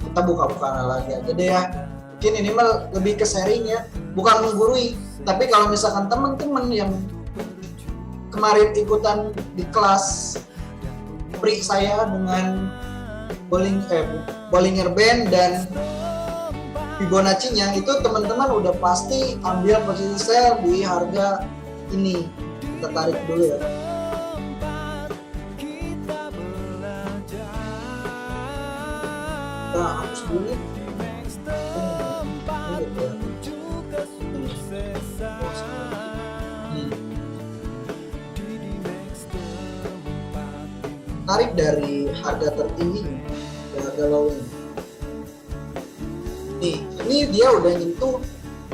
Speaker 1: kita buka-bukaan lagi aja deh ya, mungkin ini mah lebih ke sharing ya, bukan menggurui, tapi kalau misalkan teman-teman yang kemarin ikutan di kelas pre saya dengan Bollinger Band dan Fibonacci-nya, itu teman-teman udah pasti ambil posisi sell di harga ini. Kita tarik dulu ya. Kita hapus dulu nih. Tarik dari harga tertinggi ke harga lownya. Nih, ini dia udah nyentuh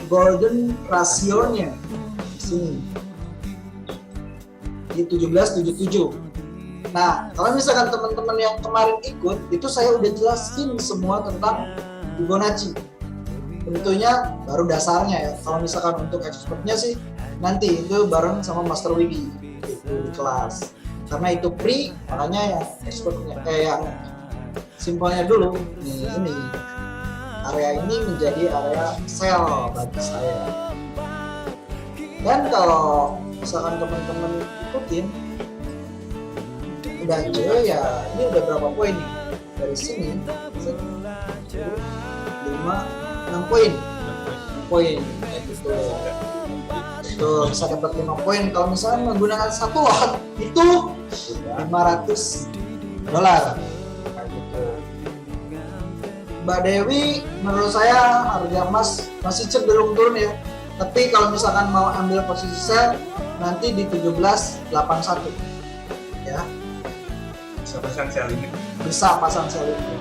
Speaker 1: golden ratio-nya di sini di 1777. Nah, kalau misalkan teman-teman yang kemarin ikut, itu saya udah jelasin semua tentang Fibonacci. Tentunya baru dasarnya ya. Kalau misalkan untuk expertnya sih nanti itu bareng sama Master Widi itu di kelas. Karena itu free, makanya ya expertnya yang simpelnya dulu. Nih, ini area ini menjadi area sell bagi saya. Dan kalau misalkan teman-teman ikutin, udah aja ya, ini udah berapa poin nih? Dari sini 5, 6 poin. Poin gitu. Tuh bisa dapat 5 poin kalau misalnya menggunakan satu lot itu $500 kayak gitu. Mbak Dewi, menurut saya harga emas masih cenderung turun ya. Tapi kalau misalkan mau ambil posisi sell nanti di 1781 ya.
Speaker 3: Bisa pasang sel ini.
Speaker 1: Bisa pasang sell ini.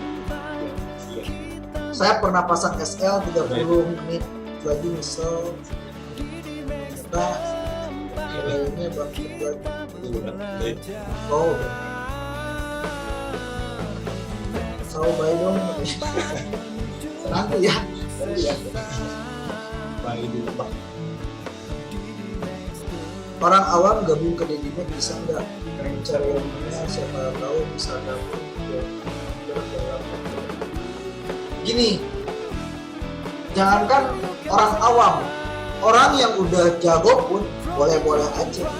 Speaker 3: Iya.
Speaker 1: Saya pernah pasang SL 30 menit lagi misal kita kayaknya bangkit lagi. Oh, tahu baik dong. Nanti ya.
Speaker 3: Iya. Baik dulu Pak.
Speaker 1: Orang awam gabung ke Dedimax bisa nggak? Pengen cari ilmunya, siapa tahu bisa gabung. Gini, jangankan orang awam, orang yang udah jago pun boleh-boleh aja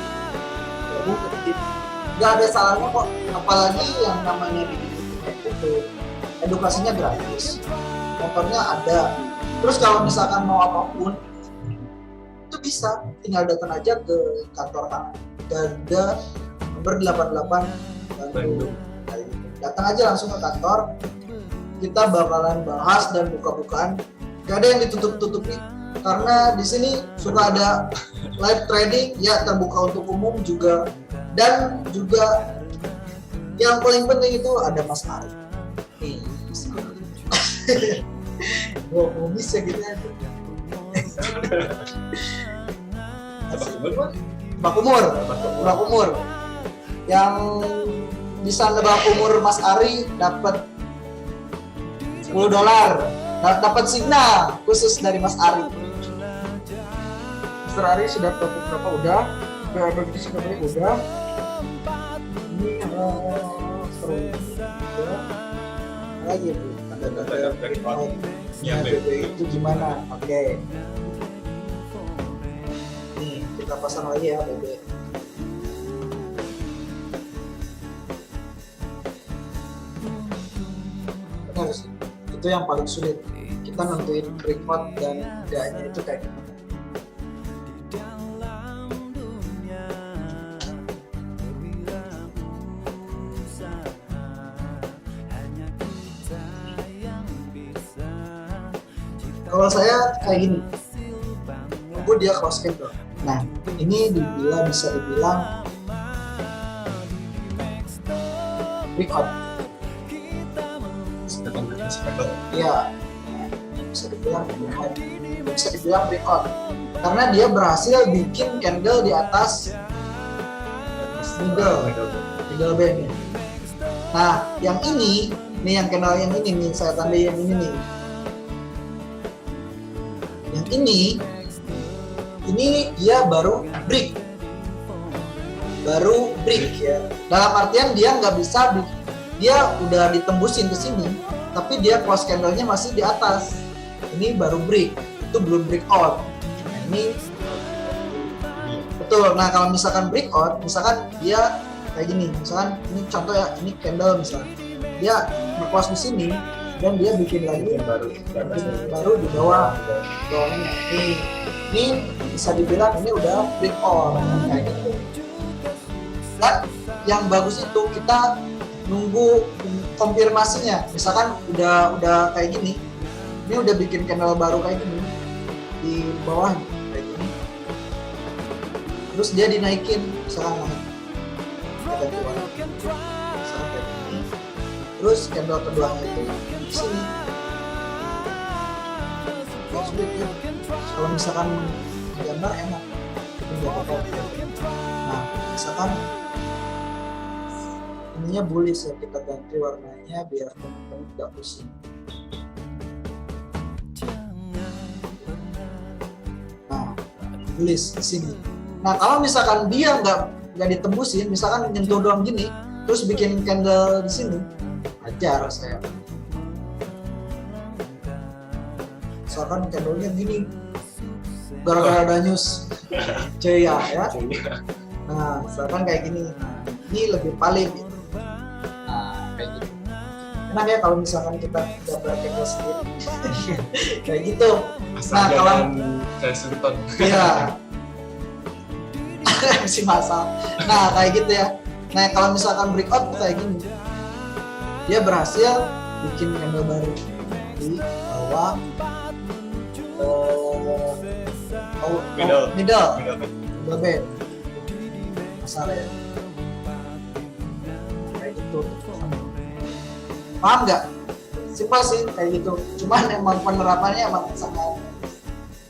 Speaker 1: gabung ke Dedimax. Nggak ada salahnya kok, apalagi yang namanya di Dedimax itu edukasinya gratis, motornya ada. Terus kalau misalkan mau apapun itu bisa, tinggal datang aja ke kantor Garda nomor 88 Bandung. Datang aja langsung ke kantor, kita bakalan bahas dan buka-bukaan. Gak ada yang ditutup-tutupi karena di sini suka ada live trading ya, terbuka untuk umum juga, dan juga yang paling penting itu ada Mas Ari. Nih, mau bisa gitu aja. Nebak umur. Yang bisa nebak umur Mas Ari dapat $10. Dapat signal khusus dari Mas Ari. Mas Ari sudah topik berapa? Udah udah. Ini udah. Lagi tuh ada
Speaker 3: Ya,
Speaker 1: BB itu gimana? Oke. Nih, kita pasang lagi ya BB. Benar sih. Itu yang paling sulit. Kita nentuin record dan enggaknya itu kayak gimana. Kalau saya kayak gini, tunggu dia cross cable. Nah, ini bisa dibilang record. Iya, bisa dibilang record. Bisa dibilang record. Karena dia berhasil bikin candle di atas middle band. Nah, yang ini, nih yang candle yang ini nih, saya tandai yang ini nih. Ini dia baru break ya. Dalam artian dia nggak bisa, dia udah ditembusin ke sini, tapi dia close candle-nya masih di atas. Ini baru break, itu belum break out. Nah, ini betul. Nah kalau misalkan break out, misalkan dia kayak gini, misalkan ini contoh ya, ini candle misalnya, dia nge-close di sini dan dia bikin lagi baru di bawahnya. Ini bisa dibilang ini udah break out kayak gitu. Dan yang bagus itu kita nunggu konfirmasinya. Misalkan udah kayak gini, ini udah bikin candle baru kayak gini di bawah kayak gini. Terus dia dinaikin, misalkan naik kita keluar, misalkan kayak gini. Terus candle keduanya itu di sini. Ya sulit ya. Kalau misalkan gambar enak, itu nggak apa-apa. Nah, misalkan ininya bullish ya, kita ganti warnanya biar teman-teman tidak pusing. Nah, bullish di sini. Nah, kalau misalkan dia nggak ditembusin, misalkan nyentuh doang gini, terus bikin candle di sini, ajar saya. Misalkan candlenya gini, gara-gara ada news, ceya ya. Nah, misalkan kayak gini, nah, ini lebih paling gitu. Nah, kayak gitu. Enak ya kalau misalkan kita gambar candle sendiri, kayak gitu. Nah, kalau
Speaker 3: saya sultan.
Speaker 1: Iya, si masal. Nah, kayak gitu ya. Nah, kalau misalkan breakout kayak gini, dia berhasil bikin candle baru di bawah middle band masalah ya, kayak gitu. Paham nggak? Simpel sih kayak gitu, cuman emang penerapannya emang sangat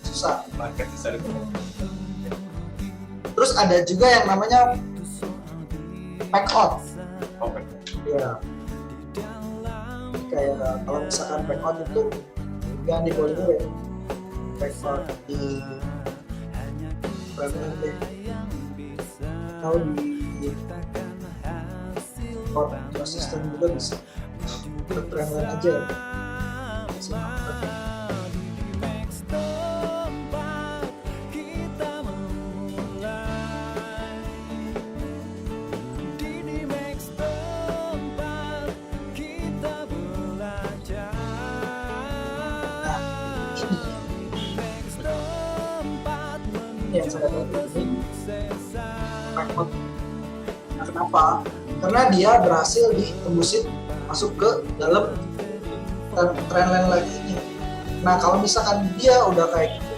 Speaker 1: susah. Terus ada juga yang namanya pack out. Ya, kayak kalau misalkan breakout itu yang di bowling wedge, breakout di trailing wedge atau di court assistant juga bisa bertrailing aja ya. Yang saya dapat ini record. Nah, kenapa? Karena dia berhasil ditembusin masuk ke dalam trendline lagi ini. Nah kalau misalkan dia udah kayak gitu,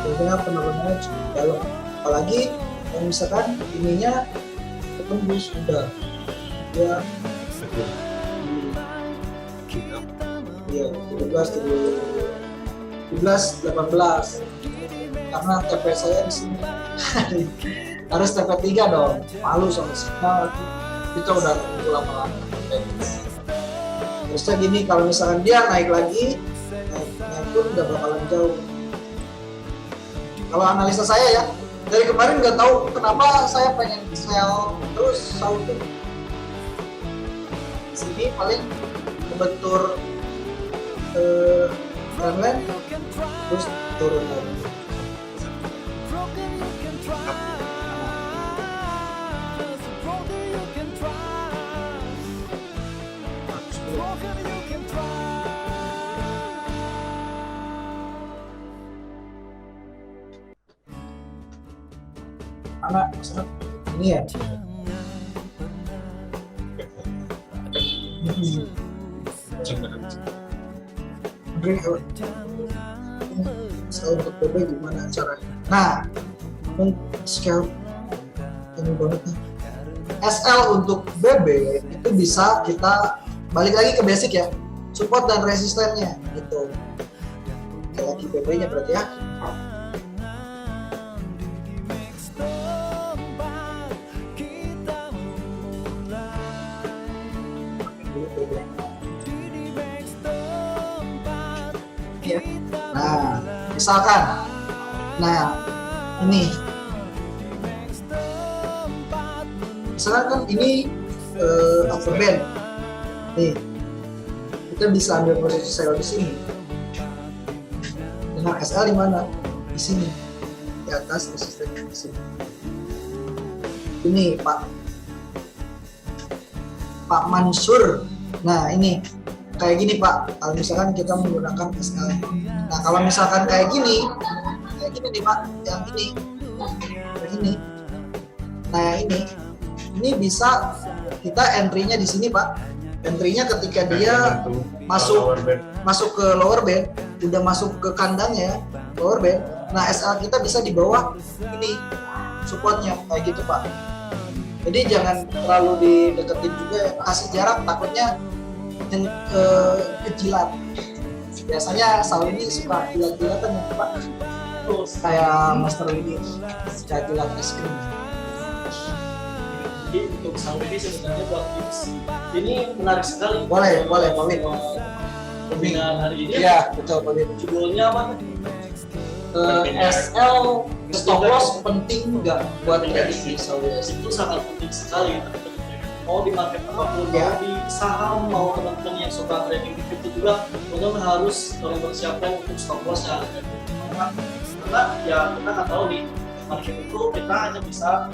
Speaker 1: biasanya penurunannya cukup dalam. Apalagi kalau misalkan ininya ketembus udah dia ya 17, 18 karena TP saya di sini harus TP 3 dong, malu sama signal kita udah nunggu lama-lama. Terusnya gini, kalau misalkan dia naik lagi, naiknya pun nggak bakalan jauh. Kalau analisa saya ya, dari kemarin nggak tahu kenapa saya pengen sell terus sauting. Sini paling kebentur trendline terus turun lagi. Anak ini ya. Saya untuk BB gimana caranya? Nah, scale ini banget nih. SL untuk BB itu bisa kita balik lagi ke basic ya, support dan resistennya gitu. Kayak lagi BB-nya berarti ya. Nah, misalkan, ini, misalkan kan ini upper band, nih, kita bisa ambil posisi sell di sini. Dengan SL di mana? Di sini, di atas resisten di sini. Ini Pak Mansur. Nah ini. Kayak gini Pak, kalau misalkan kita menggunakan SL. Nah kalau misalkan kayak gini nih Pak, yang ini, kayak gini. Nah yang ini bisa kita entry-nya di sini Pak. Entry-nya ketika dia masuk ke lower band, udah masuk ke kandangnya lower band. Nah SL kita bisa di bawah ini supportnya kayak gitu Pak. Jadi jangan terlalu dideketin juga, kasih jarak, takutnya kejilat. Biasanya Saul ini suka jilat-jilatan ya Pak. Terus kayak Master ini suka jilat es krim.
Speaker 4: Jadi untuk Saul ini sebenarnya buat tips ini menarik sekali.
Speaker 1: Boleh.
Speaker 4: Pembinaan hari ini.
Speaker 1: Iya betul boleh.
Speaker 4: Judulnya apa?
Speaker 1: SL stop loss penting nggak buat trading Saul?
Speaker 4: Itu sangat penting sekali. Mau di market apapun,
Speaker 1: ya.
Speaker 4: mau di saham, mau teman-teman yang suka trading di crypto juga, teman-teman harus mempersiapkan untuk stop loss ya. Karena ya kita nggak tahu di market itu kita hanya bisa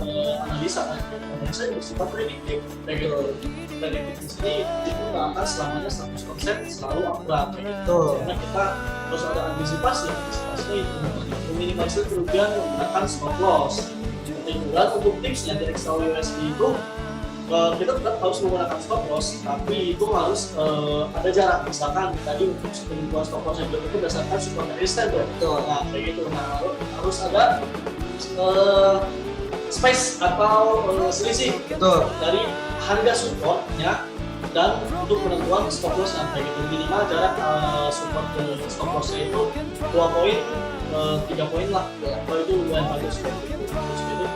Speaker 4: analisa kan. Analisa yang bersifat prediktif. Prediktif di sini itu nggak akan selamanya 100% selalu akurat. Karena kita harus ada antisipasi itu meminimalisir kerugian menggunakan stop loss. Kemudian untuk tipsnya dari Excel USD itu kita tetap harus menggunakan stop loss, tapi itu harus ada jarak. Misalkan tadi untuk pembuat stop loss itu berdasarkan support resisten tuh. Nah kayak gitu. Nah harus ada space atau selisih dari harga supportnya dan untuk penentuan stop loss yang kayak gitu. Minimal jarak support ke stop lossnya itu 2 poin, 3 poin lah. Kalau itu lumayan bagus seperti itu.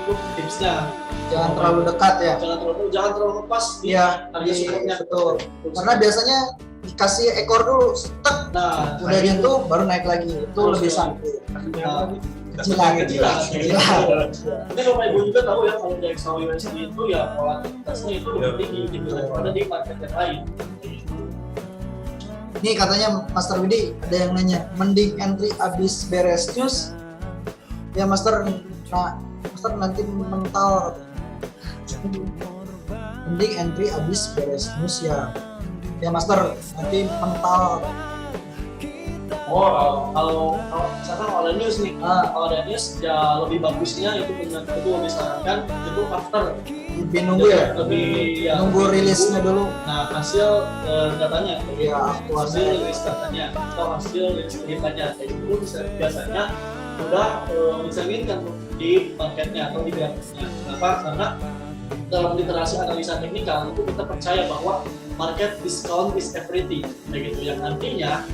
Speaker 4: Itu tipsnya.
Speaker 1: Jangan terlalu dekat ya.
Speaker 4: Jangan terlalu lepas di harga supportnya.
Speaker 1: Betul. Karena biasanya dikasih ekor dulu, stuck,
Speaker 4: Nah,
Speaker 1: udah gitu baru naik lagi, itu lebih sakit.
Speaker 4: Nah,
Speaker 1: Kecilan.
Speaker 4: Tapi Bapak Ibu juga tahu ya kalau di XAU USD itu ya volatilitasnya itu lebih tinggi gitu daripada di market yang lain.
Speaker 1: Nih katanya Master Widi ada yang nanya, mending entry abis beres news? Ya Master, Master nanti mental. Mending entry abis beres news ya. Ya Master nanti mental.
Speaker 4: Oh, kalau misalkan kalau ada news nih, kalau ada news ya lebih bagusnya itu benar itu disarankan itu after
Speaker 1: Lebih nunggu ya.
Speaker 4: lebih ya,
Speaker 1: Nunggu
Speaker 4: lebih
Speaker 1: rilisnya
Speaker 4: nunggu.
Speaker 1: dulu.
Speaker 4: Nah hasil datanya,
Speaker 1: Ya
Speaker 4: hasil
Speaker 1: aktualnya.
Speaker 4: rilis datanya atau hasil rilis beritanya itu bisa biasanya udah dicerminkan di marketnya atau di grafiknya. Kenapa? Karena dalam literasi analisa teknikal itu kita percaya bahwa market discount is everything, begitu yang artinya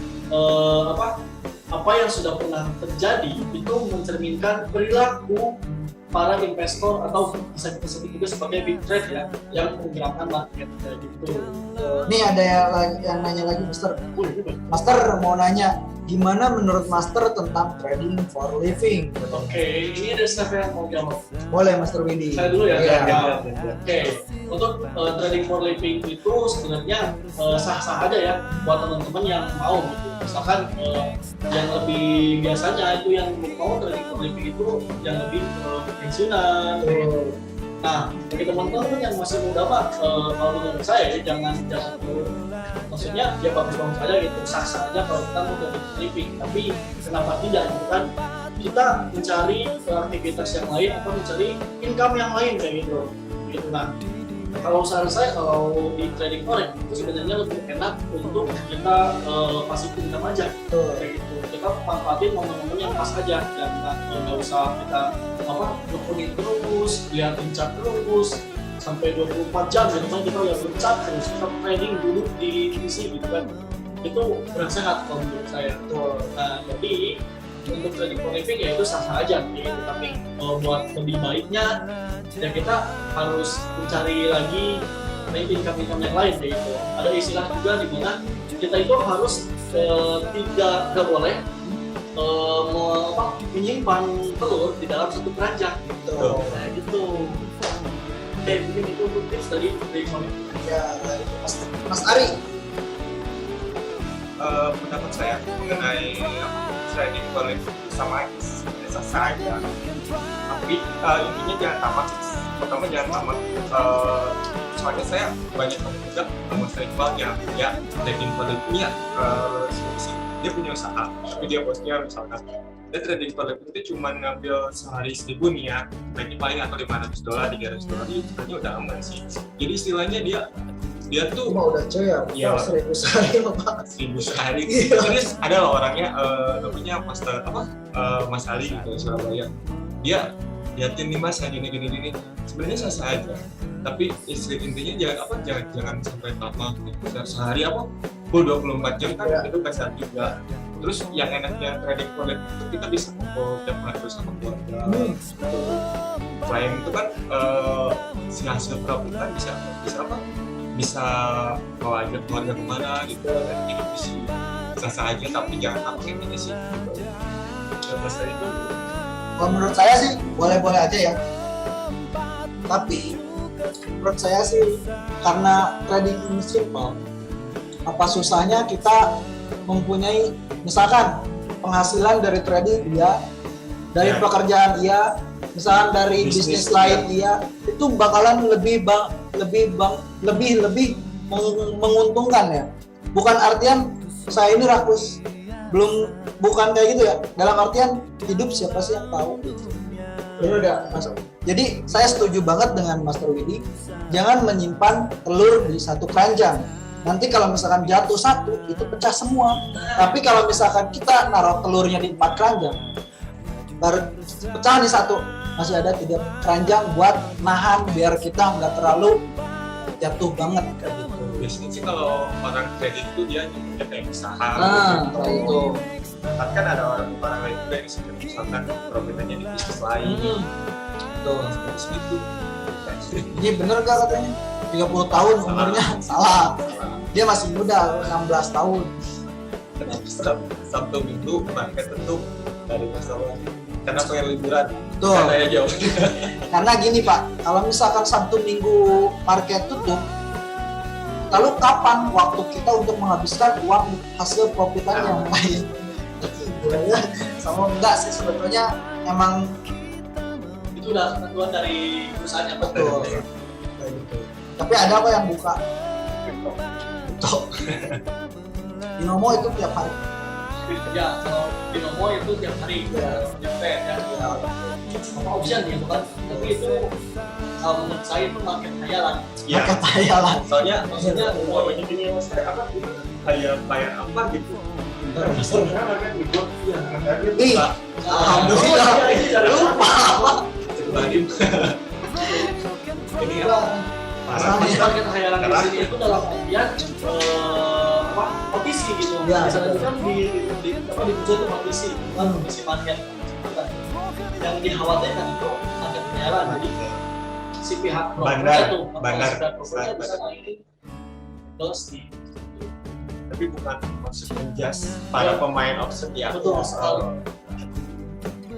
Speaker 4: apa yang sudah pernah terjadi itu mencerminkan perilaku para investor atau bisa kita sebut juga sebagai big trade ya yang menggerakkan market kayak gitu.
Speaker 1: Nih ada yang nanya lagi Master. Master mau nanya, gimana menurut Master tentang trading for living?
Speaker 4: Oke, ini ada siapa yang mau jawab?
Speaker 1: Boleh Master Widi.
Speaker 4: Saya dulu ya.
Speaker 1: Iya.
Speaker 4: Oke, untuk trading for living itu sebenarnya sah-sah aja ya buat teman-teman yang mau gitu. Misalkan yang lebih biasanya itu yang mau trading for living itu yang lebih pensiunan. Nah, bagi teman-teman yang masih muda mah kalau menurut saya ya, jangan maksudnya ya bagus-bagus aja gitu, sah-sah aja kalau kita mau trading for living. Tapi kenapa tidak gitu kan? Kita mencari aktivitas yang lain atau mencari income yang lain kayak gitu. Nah, kalau saran saya kalau di trading forex itu sebenarnya lebih enak untuk kita passive income aja kayak gitu. Kita manfaatin momen-momen yang pas aja, jangan nggak usah kita nekunin terus, liatin chart terus sampai 24 jam gitu kan, kita lihat chart terus, kita trading dulu di PC gitu kan, itu kurang sehat kalau menurut saya. Nah, jadi untuk trading for living ya itu sah-sah aja gitu, tapi buat lebih baiknya ya kita harus mencari lagi income yang lain kayak gitu. Ada istilah juga di mana kita itu harus tidak boleh menyimpan telur di dalam satu keranjang gitu. Nah gitu. Mungkin itu untuk tips dari for living.
Speaker 1: Ya, Mas Ari.
Speaker 5: Pendapat saya mengenai trading for living sama saja, tapi intinya jangan tamak. Pertama jangan tamak, soalnya saya banyak juga teman yang ya trading for living dia punya usaha, tapi dia bosnya misalkan dia trading for living itu cuma ngambil sehari 1.000 nih ya, berarti paling atau $500, $300 itu sebenarnya udah aman sih. Jadi istilahnya dia tuh
Speaker 1: Cuma udah coy ya,
Speaker 5: Iya.
Speaker 1: 1.000 sehari Pak.
Speaker 5: 1.000 sehari.
Speaker 1: Iya.
Speaker 5: Terus ada lah orangnya namanya Mas Ali gitu Surabaya. Dia liatin nih Mas gini. Sebenarnya sah aja. Tapi intinya jangan sampai tamak gitu. Sehari 24 jam kan
Speaker 1: Iya.
Speaker 5: itu besar juga. Terus yang enaknya trading for living itu kita bisa ngumpul tiap hari bersama keluarga. Selain itu kan si hasil profit kan bisa bawa aja keluarga kemana gitu, dan hidup sih sah aja, tapi jangan tamak intinya sih gitu. Ya pasal itu
Speaker 1: Kalau menurut saya sih boleh-boleh aja ya. Tapi menurut saya sih karena trading ini simple, apa susahnya kita mempunyai misalkan penghasilan dari trading dia, dari
Speaker 5: Ya.
Speaker 1: pekerjaan dia, misalkan dari bisnis lain dia, itu bakalan lebih menguntungkan ya. Bukan artian saya ini rakus, bukan kayak gitu ya. Dalam artian hidup siapa sih yang tahu gitu. Benar nggak, Mas? Jadi saya setuju banget dengan Master Widi, jangan menyimpan telur di satu keranjang. Nanti kalau misalkan jatuh satu, itu pecah semua. Tapi kalau misalkan kita naruh telurnya di 4 keranjang, baru pecah nih satu, masih ada 3 keranjang buat nahan biar kita nggak terlalu jatuh banget kayak gitu.
Speaker 5: biasanya sih kalau orang kredit itu dia nyebutnya kayak usaha
Speaker 1: Nah,
Speaker 5: gitu.
Speaker 1: kayak itu.
Speaker 5: Tapi kan ada orang lain juga yang disebut misalkan profitnya di bisnis lain
Speaker 1: Tuh.
Speaker 5: seperti itu.
Speaker 1: Ini bener gak katanya? 30 tahun umurnya. Salah. Dia masih muda, 16 tahun.
Speaker 3: Kenapa Sabtu Minggu market tutup dari masalah? Karena pengen liburan.
Speaker 1: Betul.
Speaker 3: Karena ya jauh.
Speaker 1: Karena gini Pak, kalau misalkan Sabtu Minggu market tutup, lalu kapan waktu kita untuk menghabiskan uang hasil profitan yang lain? Sama enggak sih sebetulnya, emang
Speaker 4: Itu udah ketentuan dari perusahaannya.
Speaker 1: betul. Kayak gitu. Tapi ada kok yang buka Betul. Binomo itu tiap hari.
Speaker 4: Ya, kalau Binomo itu tiap hari nyampe ya. Apa option ya bukan? Tapi itu kalau menurut saya itu market hayalan.
Speaker 3: Iya.
Speaker 1: Market hayalan.
Speaker 3: Soalnya
Speaker 4: Maksudnya
Speaker 3: banyak ini yang saya apa kayak bayar apa gitu.
Speaker 1: Ih, alhamdulillah. Lupa.
Speaker 3: Badim. Ini ya.
Speaker 4: market hayalan di sini itu dalam artian apa kompetisi gitu.
Speaker 1: Ya.
Speaker 4: Misalnya itu kan di Bursa itu kompetisi, bukan kompetisi market. Yang dikhawatirkan itu market hayalan. Jadi si pihak
Speaker 3: Bandar.
Speaker 4: bisa naikin terus di
Speaker 3: Tapi bukan maksud menjas para pemain offset ya.
Speaker 4: betul sekali.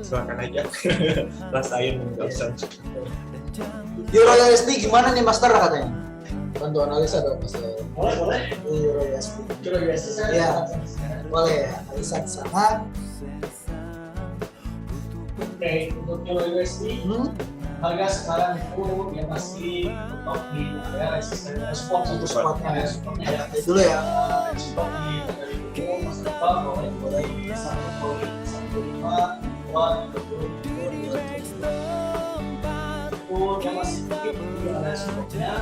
Speaker 3: Silakan aja. Rasain nggak usah.
Speaker 1: Euro USD gimana nih Master katanya? Bantu analisa dong Master.
Speaker 4: Boleh.
Speaker 1: Euro USD.
Speaker 4: Kira biasa saya.
Speaker 1: Iya. Boleh ya, analisa di sana.
Speaker 4: Oke, untuk Euro USD harga sekarang itu ya pasti top di area resisten respon
Speaker 1: Untuk spotnya ya.
Speaker 4: supportnya ya.
Speaker 1: Lihat dulu ya.
Speaker 4: Respon di dari itu Mas Depan mulai 1,15 itu yang masih sedikit di area supportnya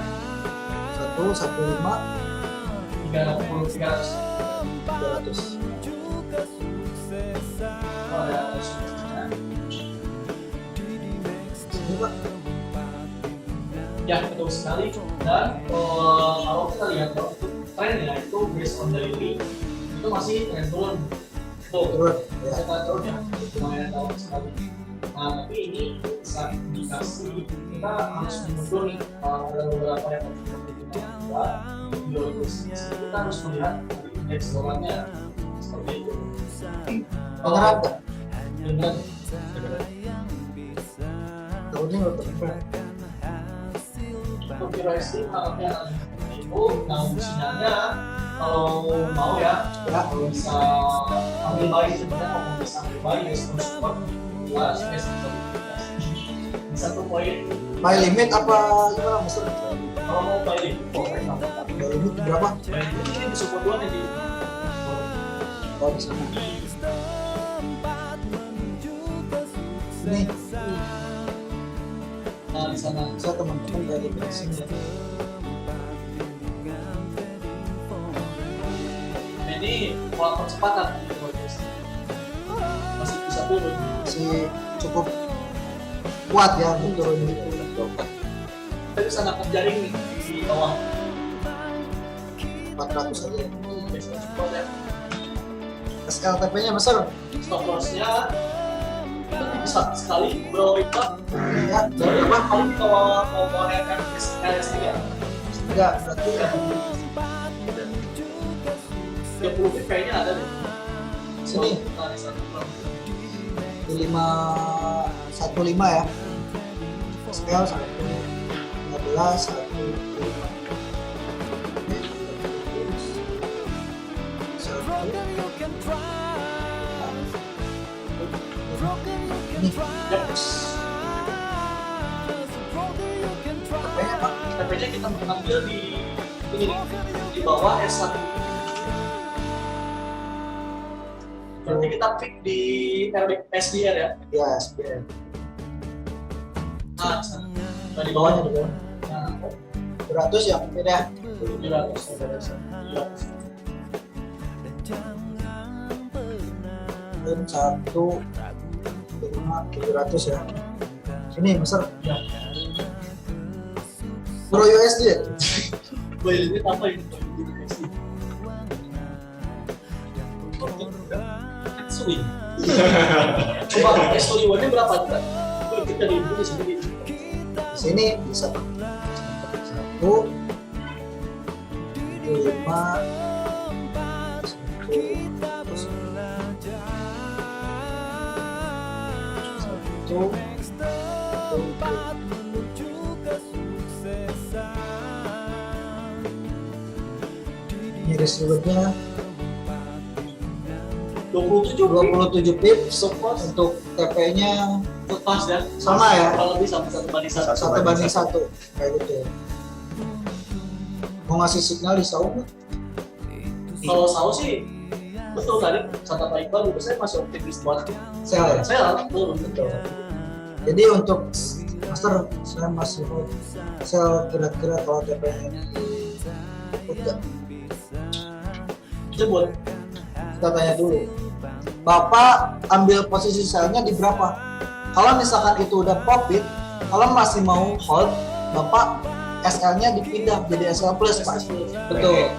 Speaker 1: 115
Speaker 4: 300 area supportnya.
Speaker 1: Ini Pak.
Speaker 4: Ya betul sekali. Dan kalau kita lihat kalau itu trennya itu based on daily itu masih tren turun. Tuh,
Speaker 1: Turun ya.
Speaker 4: tren turun ya lumayan dalam sekali. Nah tapi ini bisa indikasi kita harus mundur nih. Ada beberapa yang harus kita buat di kita harus melihat indeks dolarnya seperti itu.
Speaker 1: Beneran nggak?
Speaker 4: Beneran.
Speaker 1: Tahunnya nggak pernah.
Speaker 4: Untuk USD harapnya itu, nah sinyalnya kalau mau ya kalau bisa ambil bayi sebenarnya kalau bisa ambil bayi respon support jelas bisa tuh poin.
Speaker 1: Buy limit apa gimana Master?
Speaker 4: Kalau mau bayi poin apa?
Speaker 1: Buy limit berapa?
Speaker 4: Bayi ini di support dua nih di
Speaker 1: Oh di sana. Ini
Speaker 4: nah di sana.
Speaker 1: saya teman-teman dari sini.
Speaker 4: Nah, ini pola percepatan masih bisa turun.
Speaker 1: Masih cukup kuat ya untuk turun itu.
Speaker 4: Kita bisa dapat jaring nih di bawah
Speaker 1: 400 aja.
Speaker 4: biasa support ya.
Speaker 1: SLTP-nya besar.
Speaker 4: Stop loss-nya itu bisa sekali bro ikat
Speaker 1: Ya,
Speaker 4: berapa kali kalau mau naikkan LSD ya
Speaker 1: enggak berarti
Speaker 4: 30 feet kayaknya ada deh
Speaker 1: sini
Speaker 4: nah, di satu bro.
Speaker 1: 15 ya. Scale 15 ini
Speaker 4: Yap.
Speaker 1: TP-nya Pak.
Speaker 4: TP-nya kita ambil di ini nih di bawah S1 berarti kita pick di SDR ya
Speaker 1: Ya, SPN.
Speaker 4: nah di sana. Nah, di bawahnya dulu nah
Speaker 1: 100 yang beda.
Speaker 4: 700
Speaker 1: Dan 700 ya. Ini besar.
Speaker 4: ya
Speaker 1: Euro USD ya?
Speaker 4: beli ini apa ini swing coba S21 nya berapa juga kita di sini
Speaker 1: Di sini bisa 1 Iris ribetnya
Speaker 4: 27
Speaker 1: 27 pip
Speaker 4: Sokos
Speaker 1: untuk TP-nya
Speaker 4: pas ya,
Speaker 1: sama ya,
Speaker 4: kurang lebih sama 1:1.
Speaker 1: 1:1 kayak gitu ya. Mau ngasih signal di saung nggak?
Speaker 4: Kalau Sao sih betul tadi kata Pak Iqbal juga saya masih optimis buat
Speaker 1: Sel ya?
Speaker 4: saya betul.
Speaker 1: Jadi untuk master saya masih mau sel kira-kira kalau TP-nya udah.
Speaker 4: Itu buat
Speaker 1: Kita tanya dulu, Bapak ambil posisi selnya di berapa? Kalau misalkan itu udah profit, kalau masih mau hold, Bapak SL-nya dipindah jadi SL plus, Pak. Betul.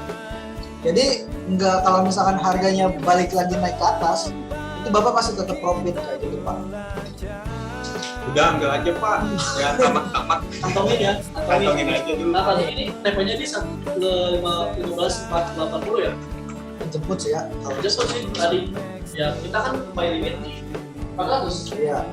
Speaker 1: Jadi enggak, kalau misalkan harganya balik lagi naik ke atas, itu Bapak masih tetap profit kayak gitu, Pak.
Speaker 5: Udah ambil aja Pak, ya tamak-tamak
Speaker 4: kantongin ya,
Speaker 5: kantongin aja dulu.
Speaker 4: Nah, kali ini TP-nya di 15.480 ya.
Speaker 1: Jemput sih ya. Kalau
Speaker 4: Just sih tadi ya kita kan buy limit di 400.
Speaker 1: iya.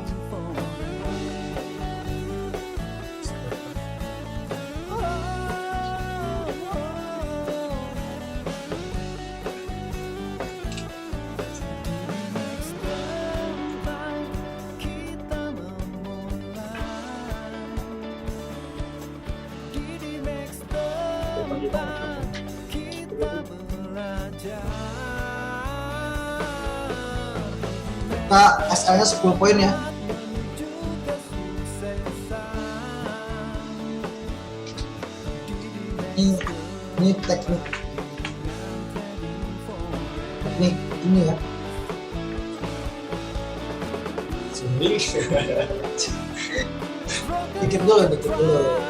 Speaker 1: Kita SL-nya 10 poin ya. Ini teknik ini ya. Dikit dulu.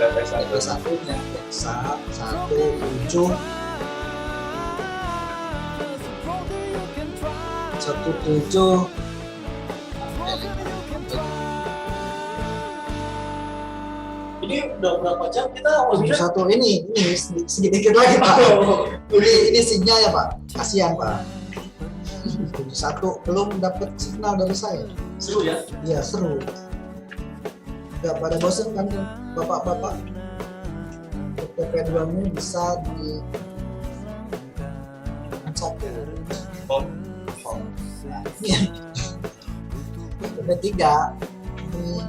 Speaker 5: Level satu.
Speaker 1: Level satunya, 17
Speaker 4: Ini udah berapa jam kita maksudnya?
Speaker 1: satu ini sedikit lagi Pak. Ini sinyal ya Pak. Kasihan Pak. 1 belum dapat signal dari saya.
Speaker 4: Seru ya?
Speaker 1: Iya seru. Gak pada bosan kan bapak-bapak. TP2 ini bisa di satu. Nah, ini TP3 ini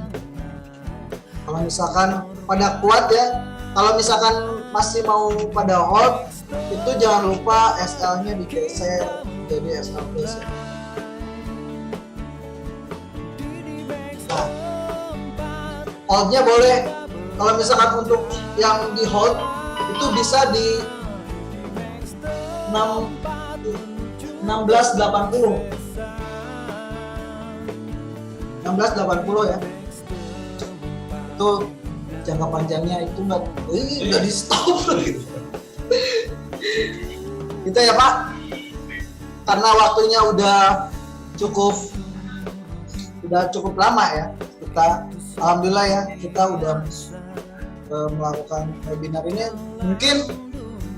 Speaker 1: kalau misalkan pada kuat ya, kalau misalkan masih mau pada hold itu jangan lupa SL-nya digeser jadi SL plus ya. Nah, hold-nya boleh, kalau misalkan untuk yang di hold itu bisa di 1680 ya. Itu jangka panjangnya itu nggak di stop gitu. Gitu ya Pak, karena waktunya udah cukup lama ya, kita alhamdulillah ya kita udah melakukan webinar ini. Mungkin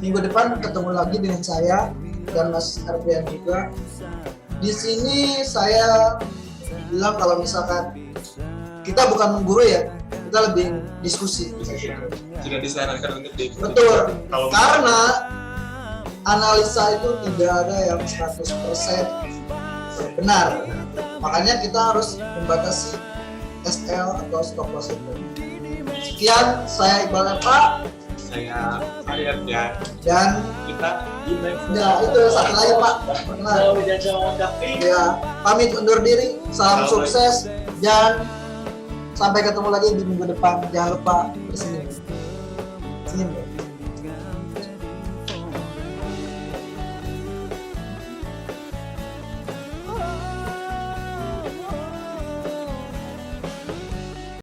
Speaker 1: minggu depan ketemu lagi dengan saya dan Mas Ardian juga. Di sini saya bilang kalau misalkan kita bukan menggurui ya, kita lebih diskusi.
Speaker 5: Tidak disarankan untuk diikuti.
Speaker 1: Betul,
Speaker 5: Kalau
Speaker 1: karena analisa itu tidak ada yang 100% benar. Makanya kita harus membatasi SL atau stop loss itu. Sekian, saya Iqbal Pak.
Speaker 5: saya Aryan ya,
Speaker 1: Dan
Speaker 5: kita
Speaker 1: ya itu satu lagi Pak. Perkenalkan. Ya, pamit undur diri. Salam sukses dan sampai ketemu lagi di minggu depan. Jangan lupa bersenyum.